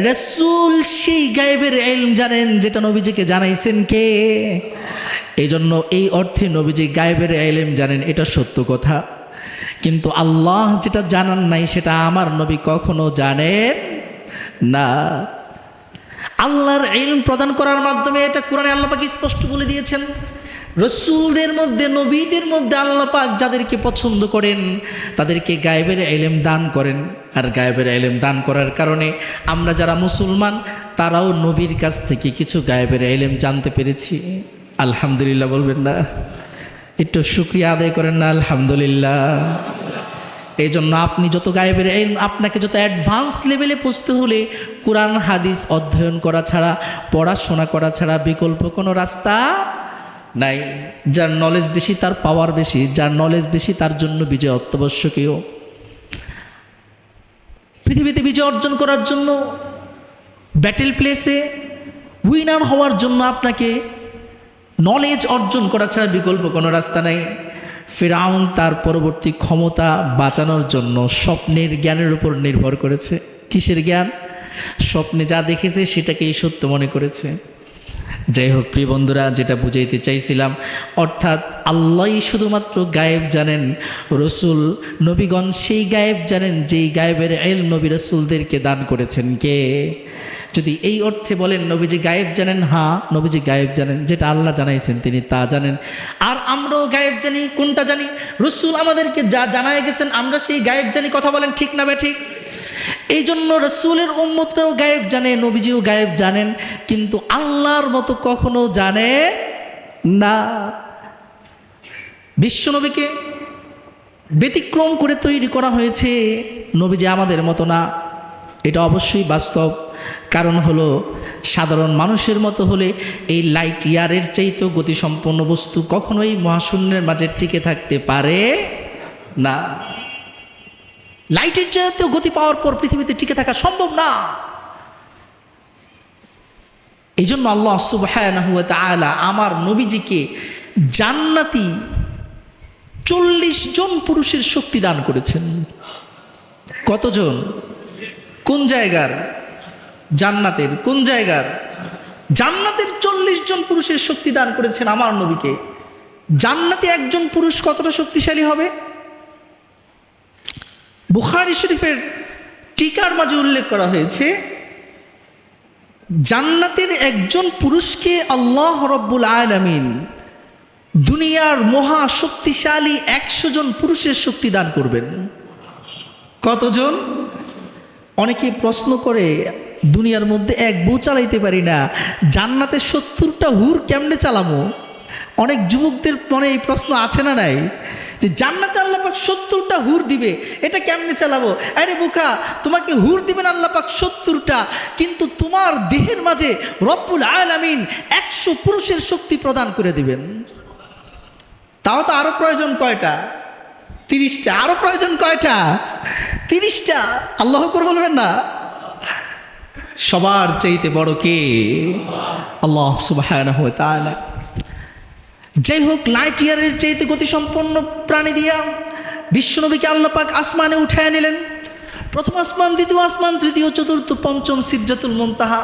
রাসূল সেই গায়েবের ইলম জানেন যেটা নবীজিকে জানাইছেন কে? এই জন্য এই অর্থে নবীজি গায়েবের ইলম জানেন, এটা সত্য কথা। কিন্তু আল্লাহ যেটা জানান নাই সেটা আমার নবী কখনো জানেন না। আল্লাহর ইলম প্রদান করার মাধ্যমে, এটা কোরআনে আল্লাহ পাক স্পষ্ট বলে দিয়েছেন, রাসূলদের মধ্যে, নবীদের মধ্যে আল্লাহ পাক যাদেরকে পছন্দ করেন তাদেরকে গায়েবের ইলম দান করেন। আর গায়েবের ইলম দান করার কারণে আমরা যারা মুসলমান তারাও নবীর কাছ থেকে কিছু গায়েবের ইলম জানতে পেরেছি। আলহামদুলিল্লাহ বলবেন না? একটু শুকরিয়া আদায় করেন না? আলহামদুলিল্লাহ। এই জন্য আপনি যত গায়েবের ইলম, আপনাকে যত অ্যাডভান্স লেভেলে পৌঁছতে হলে কোরআন হাদিস অধ্যয়ন করা ছাড়া, পড়াশোনা করা ছাড়া বিকল্প কোনো রাস্তা নাই। যার নলেজ বেশি তার পাওয়ার বেশি, যার নলেজ বেশি তার জন্য বিজয় অত্যাবশ্যকীয়। পৃথিবীতে বিজয় অর্জন করার জন্য, ব্যাটেল প্লেসে উইনার হওয়ার জন্য আপনাকে নলেজ অর্জন করা ছাড়া বিকল্প কোনো রাস্তা নাই। ফিরআউন তার পরবর্তী ক্ষমতা বাঁচানোর জন্য স্বপ্নের জ্ঞানের উপর নির্ভর করেছে। কিসের জ্ঞান? স্বপ্নে যা দেখেছে সেটাকেই সত্য মনে করেছে। যাই হোক প্রিয় বন্ধুরা, যেটা বুঝাইতে চাইছিলাম, অর্থাৎ আল্লাহই শুধুমাত্র গায়েব জানেন, রসুল নবীগণ সেই গায়েব জানেন যেই গায়েবের ইলম নবী রসুলদেরকে দান করেছেন কে? যদি এই অর্থে বলেন নবীজি গায়েব জানেন, হ্যাঁ নবীজি গায়েব জানেন, যেটা আল্লাহ জানাইছেন তিনি তা জানেন। আর আমরাও গায়েব জানি। কোনটা জানি? রসুল আমাদেরকে যা জানায় গেছেন আমরা সেই গায়েব জানি। কথা বলেন ঠিক না ঠিক? এই জন্য রসুলের উম্মতরাও গায়েব জানে, নবীজিও গায়েব জানেন, কিন্তু আল্লাহর মতো কখনো জানে না। বিশ্বনবীকে ব্যতিক্রম করে তৈরি করা হয়েছে, নবীজি আমাদের মতো না, এটা অবশ্যই বাস্তব। কারণ হলো সাধারণ মানুষের মতো হলে এই লাইট ইয়ারের চাইতেও গতিসম্পন্ন বস্তু কখনোই মহাশূন্যের মাঝে টিকে থাকতে পারে না। লাইটের চাইতেও গতি পাওয়ার পর পৃথিবীতে টিকে থাকা সম্ভব না। এই জন্য আল্লাহ সুবহানাহু ওয়া তাআলা আমার নবীজিকে জান্নাতি 40 জন পুরুষের শক্তি দান করেছেন। কতজন? কোন জায়গার? জান্নাতের। কোন জায়গার? জান্নাতের 40 জন পুরুষের শক্তি দান করেছেন আমার নবীকে। জান্নাতে একজন পুরুষ কতটা শক্তিশালী হবে? বুখারী শরীফের টিকার মাঝে উল্লেখ করা হয়েছে, জান্নাতের একজন পুরুষকে আল্লাহ রাব্বুল আলামিন দুনিয়ার মহা শক্তিশালী 100 জন পুরুষের শক্তি দান করবেন। কতজন? অনেকে প্রশ্ন করে, দুনিয়ার মধ্যে এক বউ চালাইতে পারি না, জান্নাতে 70টা হুর কেমনে চালাবো? অনেক যুবকদের মনে এই প্রশ্ন আছে না নাই, যে জান্নাতে আল্লাহ পাক 70টা হুর দিবে, এটা কেমনে চালাবো? আরে বোকা, তোমাকে হুর দিবেন আল্লাহ পাক 70টা, কিন্তু তোমার দেহের মাঝে রব্বুল আলামিন 100 পুরুষের শক্তি প্রদান করে দিবেন। তাও তো আরো প্রয়োজন কয়টা? 30টা। আরো প্রয়োজন কয়টা? 30টা। আল্লাহ আকবার বলবেন না? সবার চাইতে বড় কে? আল্লাহ সুবহানাহু ওয়া তাআলা। যাই হোক, লাইট ইয়ারের চাইতে গতিসম্পন্ন প্রাণী দিয়া বিশ্বনবীকে আল্লাহ পাক আসমানে উঠায় নিলেন। প্রথম আসমান, দ্বিতীয় আসমান, তৃতীয়, চতুর্থ, পঞ্চম সিদরাতুল মুনতাহা।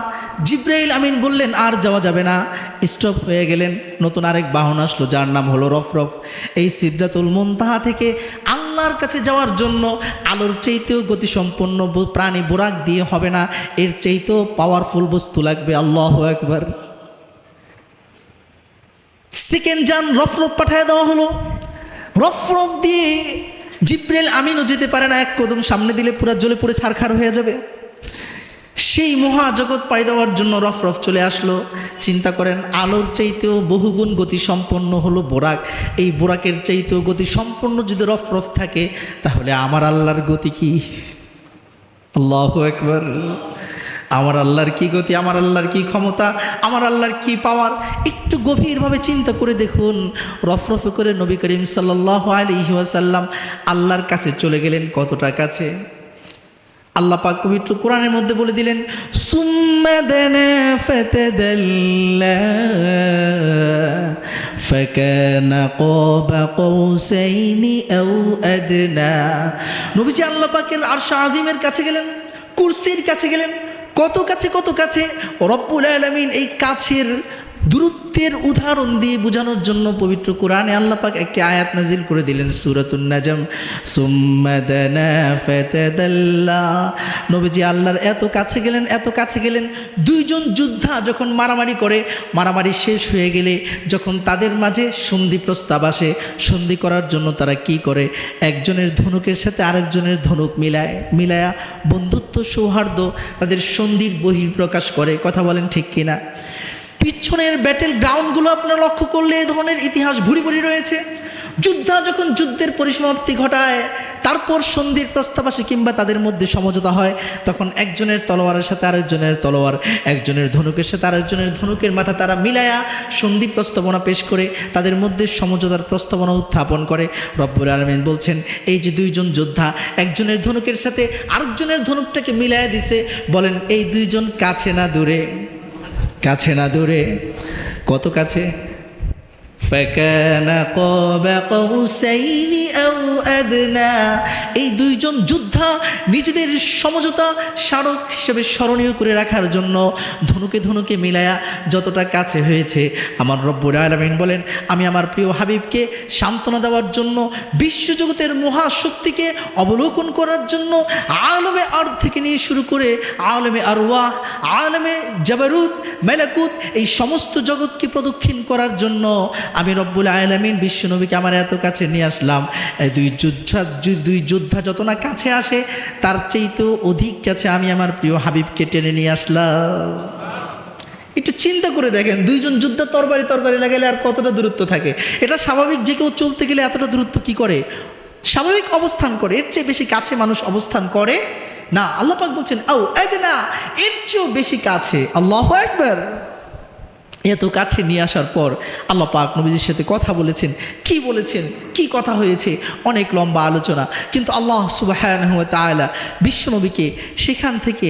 জিবরাইল আমিন বললেন আর যাওয়া যাবে না, স্টপ হয়ে গেলেন। নতুন আরেক বাহন আসলো যার নাম হলো রফরফ। এই সিদরাতুল মুনতাহা থেকে আল্লাহর কাছে যাওয়ার জন্য আলোর চাইতেও গতিসম্পন্ন প্রাণী বুরাক দিয়ে হবে না, এর চাইতেও পাওয়ারফুল বস্তু লাগবে। আল্লাহু আকবার। সেকেন্ড যান রফরফ পাঠিয়ে দেওয়া হলো। রফরফ দিয়ে জিবরাইল আমিনও যেতে পারে না, এক কদম সামনে দিলে পুরো জ্বলে পুড়ে ছারখার হয়ে যাবে। সেই মহাজগৎ পাড়ি দেওয়ার জন্য রফরফ চলে আসলো। চিন্তা করেন, আলোর চাইতেও বহুগুণ গতি সম্পন্ন হলো বোরাক। এই বোরাকের চাইতেও গতি সম্পন্ন যদি রফরফ থাকে, তাহলে আমার আল্লাহর গতি কি? আল্লাহু আকবার। আমার আল্লাহর কি গতি, আমার আল্লাহর কি ক্ষমতা, আমার আল্লাহর কি পাওয়ার! একটু গভীরভাবে চিন্তা করে দেখুন। রফরফে করে নবী করিম সাল্লাল্লাহু আলাইহি ওয়াসাল্লাম আল্লাহর কাছে চলে গেলেন। কতটা কাছে? আল্লাহ পাক পবিত্র কোরআনের মধ্যে বলে দিলেন, সুম্মা দানা ফাতাদাল্লা ফাকানা ক্বাবা কাউসাইনি আও আদনা। নবীজি আল্লাহ পাকের আরশ আজিমের কাছে গেলেন, কুরসির কাছে গেলেন। কত কাছে, কত কাছে! রব্বুল আলামিন এই কাছের দূরত্বের উদাহরণ দিয়ে বোঝানোর জন্য পবিত্র কোরআনে আল্লাহ পাক একটি আয়াত নাজিল করে দিলেন, সূরাতুন নাজম। সুম্মা দানা ফাতাদাল্লা। নবীজি আল্লাহর এত কাছে গেলেন, এত কাছে গেলেন। দুইজন যোদ্ধা যখন মারামারি করে, মারামারি শেষ হয়ে গেলে যখন তাদের মাঝে সন্ধি প্রস্তাব আসে, সন্ধি করার জন্য তারা কি করে? একজনের ধনুকের সাথে আরেকজনের ধনুক মিলায়া বন্ধুত্ব, সৌহার্দ্য, তাদের সন্ধির বহিঃপ্রকাশ করে। কথা বলেন ঠিক কিনা? পিছনের ব্যাটেল গ্রাউন্ডগুলো আপনারা লক্ষ্য করলে এই ধরনের ইতিহাস ভুরি ভুরি রয়েছে। যোদ্ধা যখন যুদ্ধের পরিসমাপ্তি ঘটায়, তারপর সন্ধির প্রস্তাব আসে কিংবা তাদের মধ্যে সমঝোতা হয়, তখন একজনের তলোয়ারের সাথে আরেকজনের তলোয়ার, একজনের ধনুকের সাথে আরেকজনের ধনুকের মাথা তারা মিলায়া সন্ধি প্রস্তাবনা পেশ করে তাদের মধ্যে সমঝোতার প্রস্তাবনা উত্থাপন করে। রব্বুল আলামিন বলছেন, এই যে দুইজন যোদ্ধা একজনের ধনুকের সাথে আরেকজনের ধনুকটাকে মিলায়া দিছে, বলেন এই দুইজন কাছে না দূরে? কাছে না দূরে? কত কাছে? ফাকানা কাবা কাউসাইনি আও আদনা। এই দুইজন যোদ্ধা নিজেদের সমঝোতা স্মারক হিসেবে স্মরণীয় করে রাখার জন্য ধনুকে মিলায়া যতটা কাছে হয়েছে, আমার রব্বুল আলামিন বলেন আমি আমার প্রিয় হাবিবকে সান্ত্বনা দেওয়ার জন্য, বিশ্বজগতের মহাশক্তিকে অবলোকন করার জন্য, আলমে আরদ থেকে নিয়ে শুরু করে আলমে আরওয়াহ, আলমে জাবারুত, মালাকুত, এই সমস্ত জগৎকে প্রদক্ষিণ করার জন্য আমি রব্বুল আলামিন বিশ্বনবীকে আমার এত কাছে নিয়ে আসলাম। এই দুই যোদ্ধা যত না কাছে আসে, তার চাইতেও অধিক কাছে আমি আমার প্রিয় হাবিবকে টেনে নিয়ে আসলাম। একটু চিন্তা করে দেখেন, দুইজন যোদ্ধা তরবারি লাগালে আর কতটা দূরত্ব থাকে। এটা স্বাভাবিক, যে কেউ চলতে গেলে এতটা দূরত্ব কি করে, স্বাভাবিক অবস্থান করে, এর চেয়ে বেশি কাছে মানুষ অবস্থান করে না। আল্লাহ পাক বলছেন আও আদনা, এর চেয়েও বেশি কাছে। আল্লাহু আকবার। এত কাছে নিয়ে আসার পর আল্লাহ পাক নবীজির সাথে কথা বলেছেন। কি বলেছেন, কি কথা হয়েছে, অনেক লম্বা আলোচনা। কিন্তু আল্লাহ সুবহানাহু ওয়া তাআলা বিশ্বনবীকে সেখান থেকে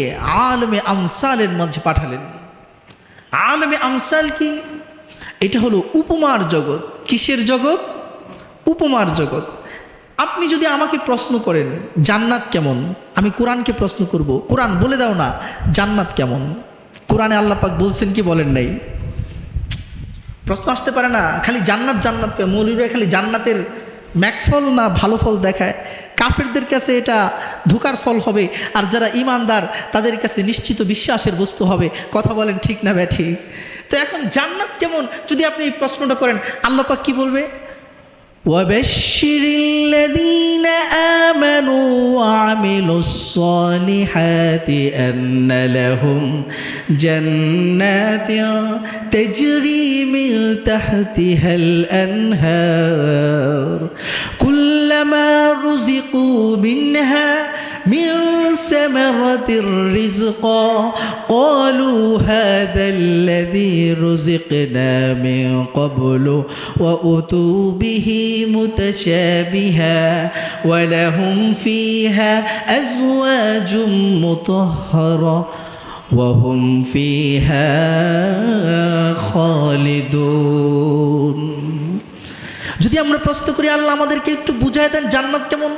আলমে আমসালের মধ্যে পাঠালেন। আলমে আমসাল কি? এটা হলো উপমার জগৎ। কিসের জগৎ? উপমার জগৎ। আপনি যদি আমাকে প্রশ্ন করেন জান্নাত কেমন, আমি কোরআনকে প্রশ্ন করব, কোরআন বলে দাও না জান্নাত কেমন। কোরআনে আল্লাহ পাক বলছেন কি বলেন নাই? প্রশ্ন আসতে পারে না, খালি জান্নাত জান্নাত। মৌলবীরা খালি জান্নাতের ম্যাকফল না ভালো ফল দেখায়। কাফেরদের কাছে এটা ধোঁকার ফল হবে, আর যারা ঈমানদার তাদের কাছে নিশ্চিত বিশ্বাসের বস্তু হবে। কথা বলেন ঠিক না ব্যাঠি? তো এখন জান্নাত কেমন যদি আপনি এই প্রশ্নটা করেন, আল্লাহ পাক কি বলবে? وبشر الذين آمنوا وعملوا الصالحات أن لهم جنات تجري من تحتها الأنهار كلما رزقوا منها من ثمرة رزقا قالوا هذا الذي رزقنا من قبل وأتوا به متشابها ولهم فيها أزواج مطهرة وهم فيها خالدون। যদি আমরা প্রশ্ন করি আল্লাহ আমাদেরকে একটু বুঝায় দেন জান্নাত কেমন,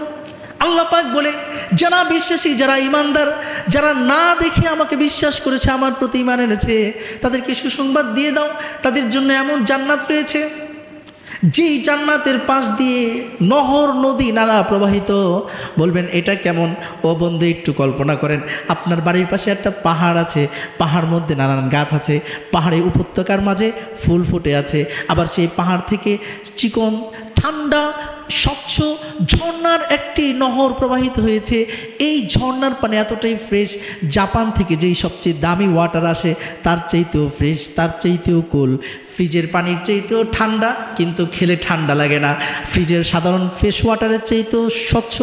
আল্লাহ পাক বলে যারা বিশ্বাসী, যারা ইমানদার, যারা না দেখে আমাকে বিশ্বাস করেছে, আমার প্রতি ঈমান এনেছে, তাদেরকে সুসংবাদ দিয়ে দাও, তাদের জন্য এমন জান্নাত রয়েছে যেই জান্নাতের পাশ দিয়ে নহর, নদী, নালা প্রবাহিত। বলবেন এটা কেমন? ও বন্ধু একটু কল্পনা করেন, আপনার বাড়ির পাশে একটা পাহাড় আছে, পাহাড় মধ্যে নানান গাছ আছে, পাহাড়ে উপত্যকার মাঝে ফুল ফুটে আছে, আবার সেই পাহাড় থেকে চিকন ঠান্ডা স্বচ্ছ ঝর্ণার একটি নহর প্রবাহিত হয়েছে। এই ঝর্ণার পানি এতটাই ফ্রেশ, জাপান থেকে যেই সবচেয়ে দামি ওয়াটার আসে তার চাইতেও ফ্রেশ, তার চাইতেও কুল, ফ্রিজের পানির চাইতেও ঠান্ডা, কিন্তু খেলে ঠান্ডা লাগে না। ফ্রিজের সাধারণ ফ্রেশ ওয়াটারের চাইতেও স্বচ্ছ,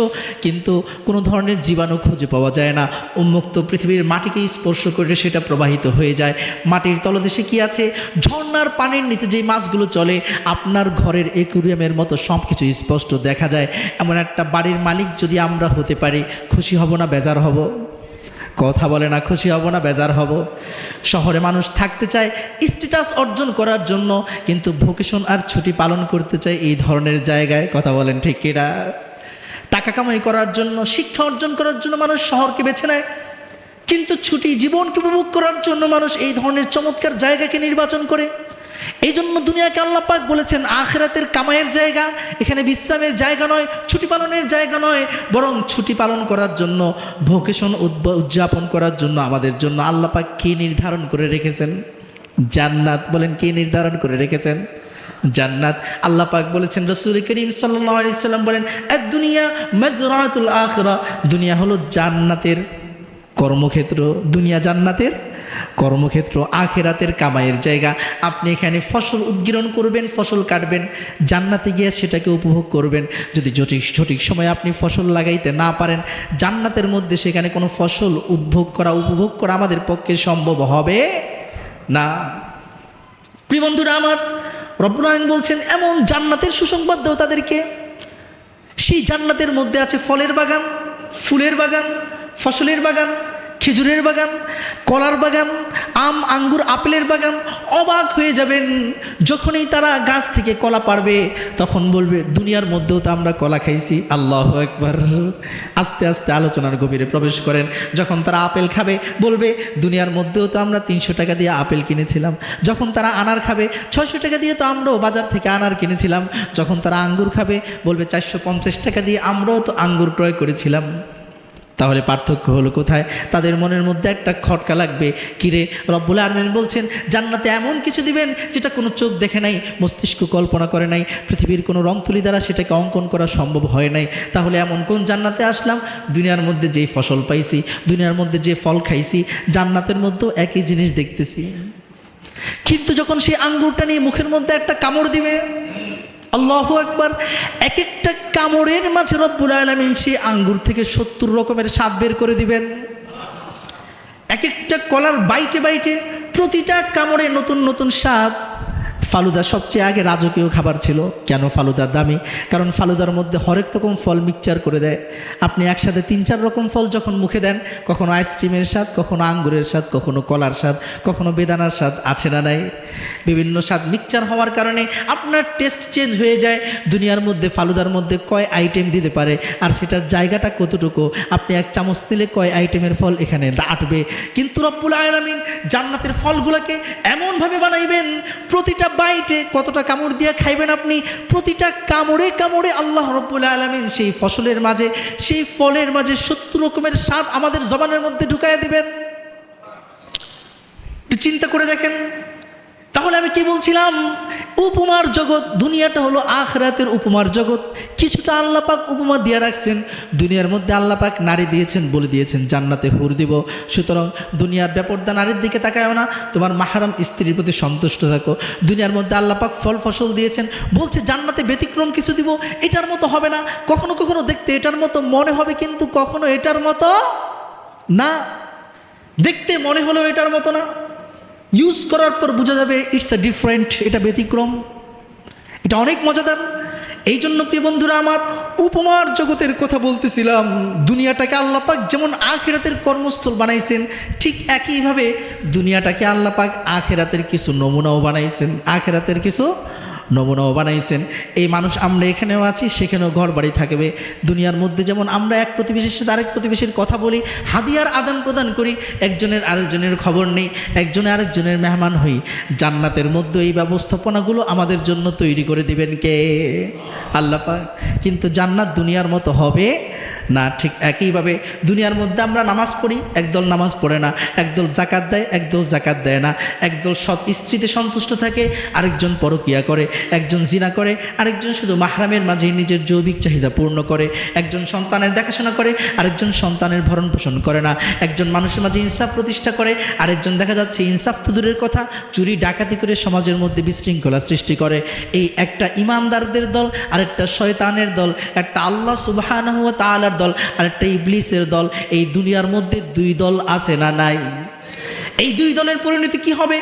কিন্তু কোনো ধরনের জীবাণু খুঁজে পাওয়া যায় না। উন্মুক্ত পৃথিবীর মাটিকে স্পর্শ করে সেটা প্রবাহিত হয়ে যায়। মাটির তলদেশে কি আছে? ঝর্ণার পানির নিচে যেই মাছগুলো চলে, আপনার ঘরের অ্যাকুরিয়ামের মতো সব কিছু স্পষ্ট দেখা যায়। এমন একটা বাড়ির মালিক যদি আমরা হতে পারি, খুশি হব না বেজার হব? কথা বলে না, খুশি হব না বেজার হব? শহরে মানুষ থাকতে চায় স্ট্যাটাস অর্জন করার জন্য, কিন্তু ভোকেশন আর ছুটি পালন করতে চায় এই ধরনের জায়গায়। কথা বলেন ঠিক কিনা? টাকা কামাই করার জন্য, শিক্ষা অর্জন করার জন্য মানুষ শহরকে বেছে নেয়, কিন্তু ছুটি জীবনকে উপভোগ করার জন্য মানুষ এই ধরনের চমৎকার জায়গাকে নির্বাচন করে। এই জন্য দুনিয়াকে আল্লাহ পাক বলেছেন আখিরাতের কামাইয়ের জায়গা, এখানে বিশ্রামের জায়গা নয়, ছুটি পালনের জায়গা নয়, বরং ছুটি পালন করার জন্য, ভোকেশন উদযাপন করার জন্য আমাদের জন্য আল্লাহ পাক কী নির্ধারণ করে রেখেছেন? জান্নাত। বলেন কী নির্ধারণ করে রেখেছেন? জান্নাত। আল্লাহ পাক বলেছেন, রাসূল করিম সাল্লাল্লাহু আলাইহি সাল্লাম বলেন আদ-দুনিয়া মাজরাতুল আখিরা, দুনিয়া হলো জান্নাতের কর্মক্ষেত্র, দুনিয়া জান্নাতের কর্মক্ষেত্র, আখিরাতের কামাইয়ের জায়গা। আপনি এখানে ফসল উৎগীরণ করবেন, ফসল কাটবেন, জান্নাতে গিয়ে সেটাকে উপভোগ করবেন। যদি সঠিক সময় আপনি ফসল লাগাইতে না পারেন, জান্নাতের মধ্যে সেখানে কোনো ফসল উপভোগ করা আমাদের পক্ষে সম্ভব হবে না। প্রিয় বন্ধুরা আমার, রব্বুল আলামিন বলছেন এমন জান্নাতের সুসংবাদ দাও তাদেরকে। সেই জান্নাতের মধ্যে আছে ফলের বাগান, ফুলের বাগান, ফসলের বাগান, খেজুরের বাগান, কলার বাগান, আম, আঙ্গুর, আপেলের বাগান, অবাক হয়ে যাবেন। যখনই তারা গাছ থেকে কলা পাড়বে তখন বলবে দুনিয়ার মধ্যেও তো আমরা কলা খাইছি। আল্লাহু আকবার। আস্তে আস্তে আলোচনার গভীরে প্রবেশ করেন। যখন তারা আপেল খাবে বলবে দুনিয়ার মধ্যেও তো আমরা 300 টাকা দিয়ে আপেল কিনেছিলাম। যখন তারা আনার খাবে 600 টাকা দিয়ে তো আমরাও বাজার থেকে আনার কিনেছিলাম। যখন তারা আঙ্গুর খাবে বলবে 450 টাকা দিয়ে আমরাও তো আঙ্গুর ক্রয় করেছিলাম। তাহলে পার্থক্য হলো কোথায়? তাদের মনের মধ্যে একটা খটকা লাগবে, কিরে রব্বুল আলামিন বলছেন জান্নাতে এমন কিছু দিবেন যেটা কোনো চোখ দেখে নাই, মস্তিষ্ক কল্পনা করে নাই, পৃথিবীর কোনো রং তুলি দ্বারা সেটাকে অঙ্কন করা সম্ভব হয় নাই। তাহলে এমন কোন জান্নাতে আসলাম? দুনিয়ার মধ্যে যেই ফসল পাইছি, দুনিয়ার মধ্যে যে ফল খাইছি, জান্নাতের মধ্যেও একই জিনিস দেখতেছি। কিন্তু যখন সেই আঙ্গুরটা নিয়ে মুখের মধ্যে একটা কামড় দিবে, আল্লাহু আকবার, এক একটা কামড়ের মাঝে রব্বুল আলামিন সেই আঙ্গুর থেকে 70 রকমের স্বাদ বের করে দিবেন। এক একটা কলার বাইটে বাইটে প্রতিটা কামড়ে নতুন নতুন স্বাদ। ফালুদা সবচেয়ে আগে রাজকীয় খাবার ছিল। কেন ফালুদার দামি? কারণ ফালুদার মধ্যে হরেক রকম ফল মিক্সচার করে দেয়। আপনি একসাথে 3-4 রকম ফল যখন মুখে দেন, কখনো আইসক্রিমের স্বাদ, কখনো আঙ্গুরের স্বাদ, কখনো কলার স্বাদ, কখনো বেদানার স্বাদ, আছে না নাই? বিভিন্ন স্বাদ মিক্সচার হওয়ার কারণে আপনার টেস্ট চেঞ্জ হয়ে যায়। দুনিয়ার মধ্যে ফালুদার মধ্যে কয় আইটেম দিতে পারে আর সেটার জায়গাটা কতটুকু, আপনি এক চামচ নিলে কয় আইটেমের ফল এখানে আটবে। কিন্তু রব্বুল আলামিন জান্নাতের ফলগুলোকে এমনভাবে বানাইবেন, প্রতিটা বাইটে কতটা কামড় দিয়ে খাইবেন আপনি, প্রতিটা কামড়ে কামড়ে আল্লাহ রব্বুল আলামিন সেই ফসলের মাঝে, সেই ফলের মাঝে 70 রকমের স্বাদ আমাদের জবানের মধ্যে ঢুকাইয়া দিবেন। চিন্তা করে দেখেন। তাহলে আমি কি বলছিলাম? উপমার জগৎ, দুনিয়াটা হলো আখিরাতের উপমার জগৎ। কিছুটা আল্লাহ পাক উপমা দিয়ে রাখছেন। দুনিয়ার মধ্যে আল্লাহ পাক নারী দিয়েছেন, বলে দিয়েছেন জান্নাতে হুর দিব। সুতরাং দুনিয়ার বেপরদা নারীর দিকে তাকায়ও না, তোমার মাহরাম স্ত্রীর প্রতি সন্তুষ্ট থাকো। দুনিয়ার মধ্যে আল্লাহ পাক ফল ফসল দিয়েছেন, বলছে জান্নাতে ব্যতিক্রম কিছু দিব, এটার মতো হবে না। কখনো কখনো দেখতে এটার মতো মনে হবে, কিন্তু কখনো এটার মতো না। দেখতে মনে হলেও এটার মতো না, ইউজ করার পর বোঝা যাবে ইটস আ ডিফারেন্ট, এটা ব্যতিক্রম, এটা অনেক মজাদার। এই জন্য প্রিয় বন্ধুরা আমার, উপমার জগতের কথা বলতেছিলাম। দুনিয়াটাকে আল্লাহ পাক যেমন আখিরাতের কর্মস্থল বানাইছেন, ঠিক একইভাবে দুনিয়াটাকে আল্লাহ পাক আখিরাতের কিছু নমুনাও বানাইছেন, আখিরাতের কিছু নমুনাও বানাইছেন। এই মানুষ আমরা এখানেও আছি, সেখানেও ঘর বাড়ি থাকবে। দুনিয়ার মধ্যে যেমন আমরা এক প্রতিবেশীর সাথে আরেক প্রতিবেশীর কথা বলি, হাদিয়ার আদান প্রদান করি, একজনের আরেকজনের খবর নেই, একজনে আরেকজনের মেহমান হই, জান্নাতের মধ্যে এই ব্যবস্থাপনাগুলো আমাদের জন্য তৈরি করে দিবেন কে? আল্লাহ পাক। কিন্তু জান্নাত দুনিয়ার মতো হবে না। ঠিক একইভাবে দুনিয়ার মধ্যে আমরা নামাজ পড়ি, একদল নামাজ পড়ে না, একদল জাকাত দেয়, একদল জাকাত দেয় না, একদল সৎ স্ত্রীতে সন্তুষ্ট থাকে, আরেকজন পরকিয়া করে, একজন জিনা করে, আরেকজন শুধু মাহরামের মাঝেই নিজের যৌবিক চাহিদা পূর্ণ করে, একজন সন্তানের দেখাশোনা করে, আরেকজন সন্তানের ভরণ পোষণ করে না, একজন মানুষের মাঝে ইনসাফ প্রতিষ্ঠা করে, আরেকজন দেখা যাচ্ছে ইনসাফ তো দূরের কথা, চুরি ডাকাতি করে সমাজের মধ্যে বিশৃঙ্খলা সৃষ্টি করে। এই একটা ইমানদারদের দল, আরেকটা শয়তানের দল, একটা আল্লাহ সুবহানাহু ওয়া তাআলার দল, আর একটা ইবলিসের দল। এই দুনিয়ার মধ্যে 2 দল আছে না নাই? এই 2 দলের পরিণতি কি হবে?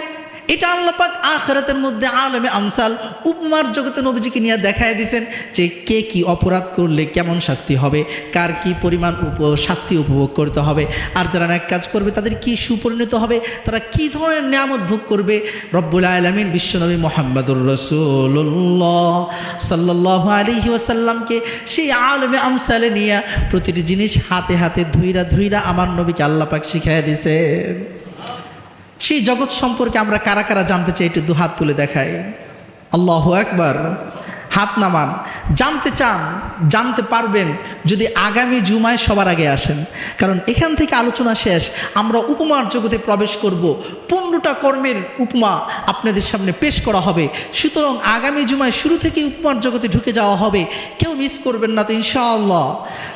এটা আল্লাহ পাক আখিরাতের মধ্যে আলেমে আমসাল উপমার জগতে নবীজিকে নিয়ে দেখায় দিয়েছেন যে কে কি অপরাধ করলে কেমন শাস্তি হবে, কার কি পরিমাণ শাস্তি উপভোগ করতে হবে, আর যারা নেক কাজ করবে তাদের কি সুপরিণত হবে, তারা কি ধরনের নিয়ামত ভোগ করবে। রব্বুল আলামিন বিশ্বনবী মুহাম্মদুর রাসূলুল্লাহ সাল্লাল্লাহু আলাইহি ওয়াসাল্লামকে সেই আলেমে আমসালে নিয়ে প্রতিটি জিনিস হাতে হাতে ধুইরা ধুইরা আমার নবীকে আল্লাহ পাক শিখাইয়া দিয়েছে। সেই জগৎ সম্পর্কে আমরা কারা কারা জানতে চাই? একটু 2 হাত তুলে দেখাই। আল্লাহু আকবার। হাত নামান। জানতে চান, জানতে পারবেন যদি আগামী জুমায় সবার আগে আসেন, কারণ এখান থেকে আলোচনা শেষ। আমরা উপমার জগতে প্রবেশ করব, 15টা কর্মের উপমা আপনাদের সামনে পেশ করা হবে। সুতরাং আগামী জুমায় শুরু থেকেই উপমার জগতে ঢুকে যাওয়া হবে, কেউ মিস করবেন না তো ইনশাআল্লাহ।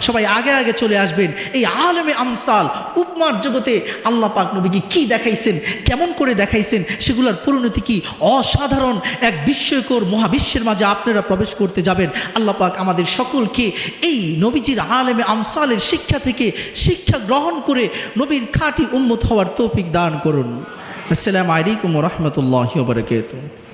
সবাই আগে আগে চলে আসবেন। এই আলেমে আমসাল উপমার জগতে আল্লাহ পাক নবীকে কী দেখাইছেন, কেমন করে দেখাইছেন, সেগুলোর পরিণতি কি, অসাধারণ এক বিস্ময়কর মহাবিশ্বের মাঝে আপনারা প্রবেশ করতে যাবেন। আল্লাহ পাক আমাদের সকলকে এই নবীজির আলেমে আমসালের শিক্ষা থেকে শিক্ষা গ্রহণ করে নবীর খাঁটি উম্মত হওয়ার তৌফিক দান করুন। আসসালামু আলাইকুম ওয়া রাহমাতুল্লাহি ওয়া বারাকাতুহু।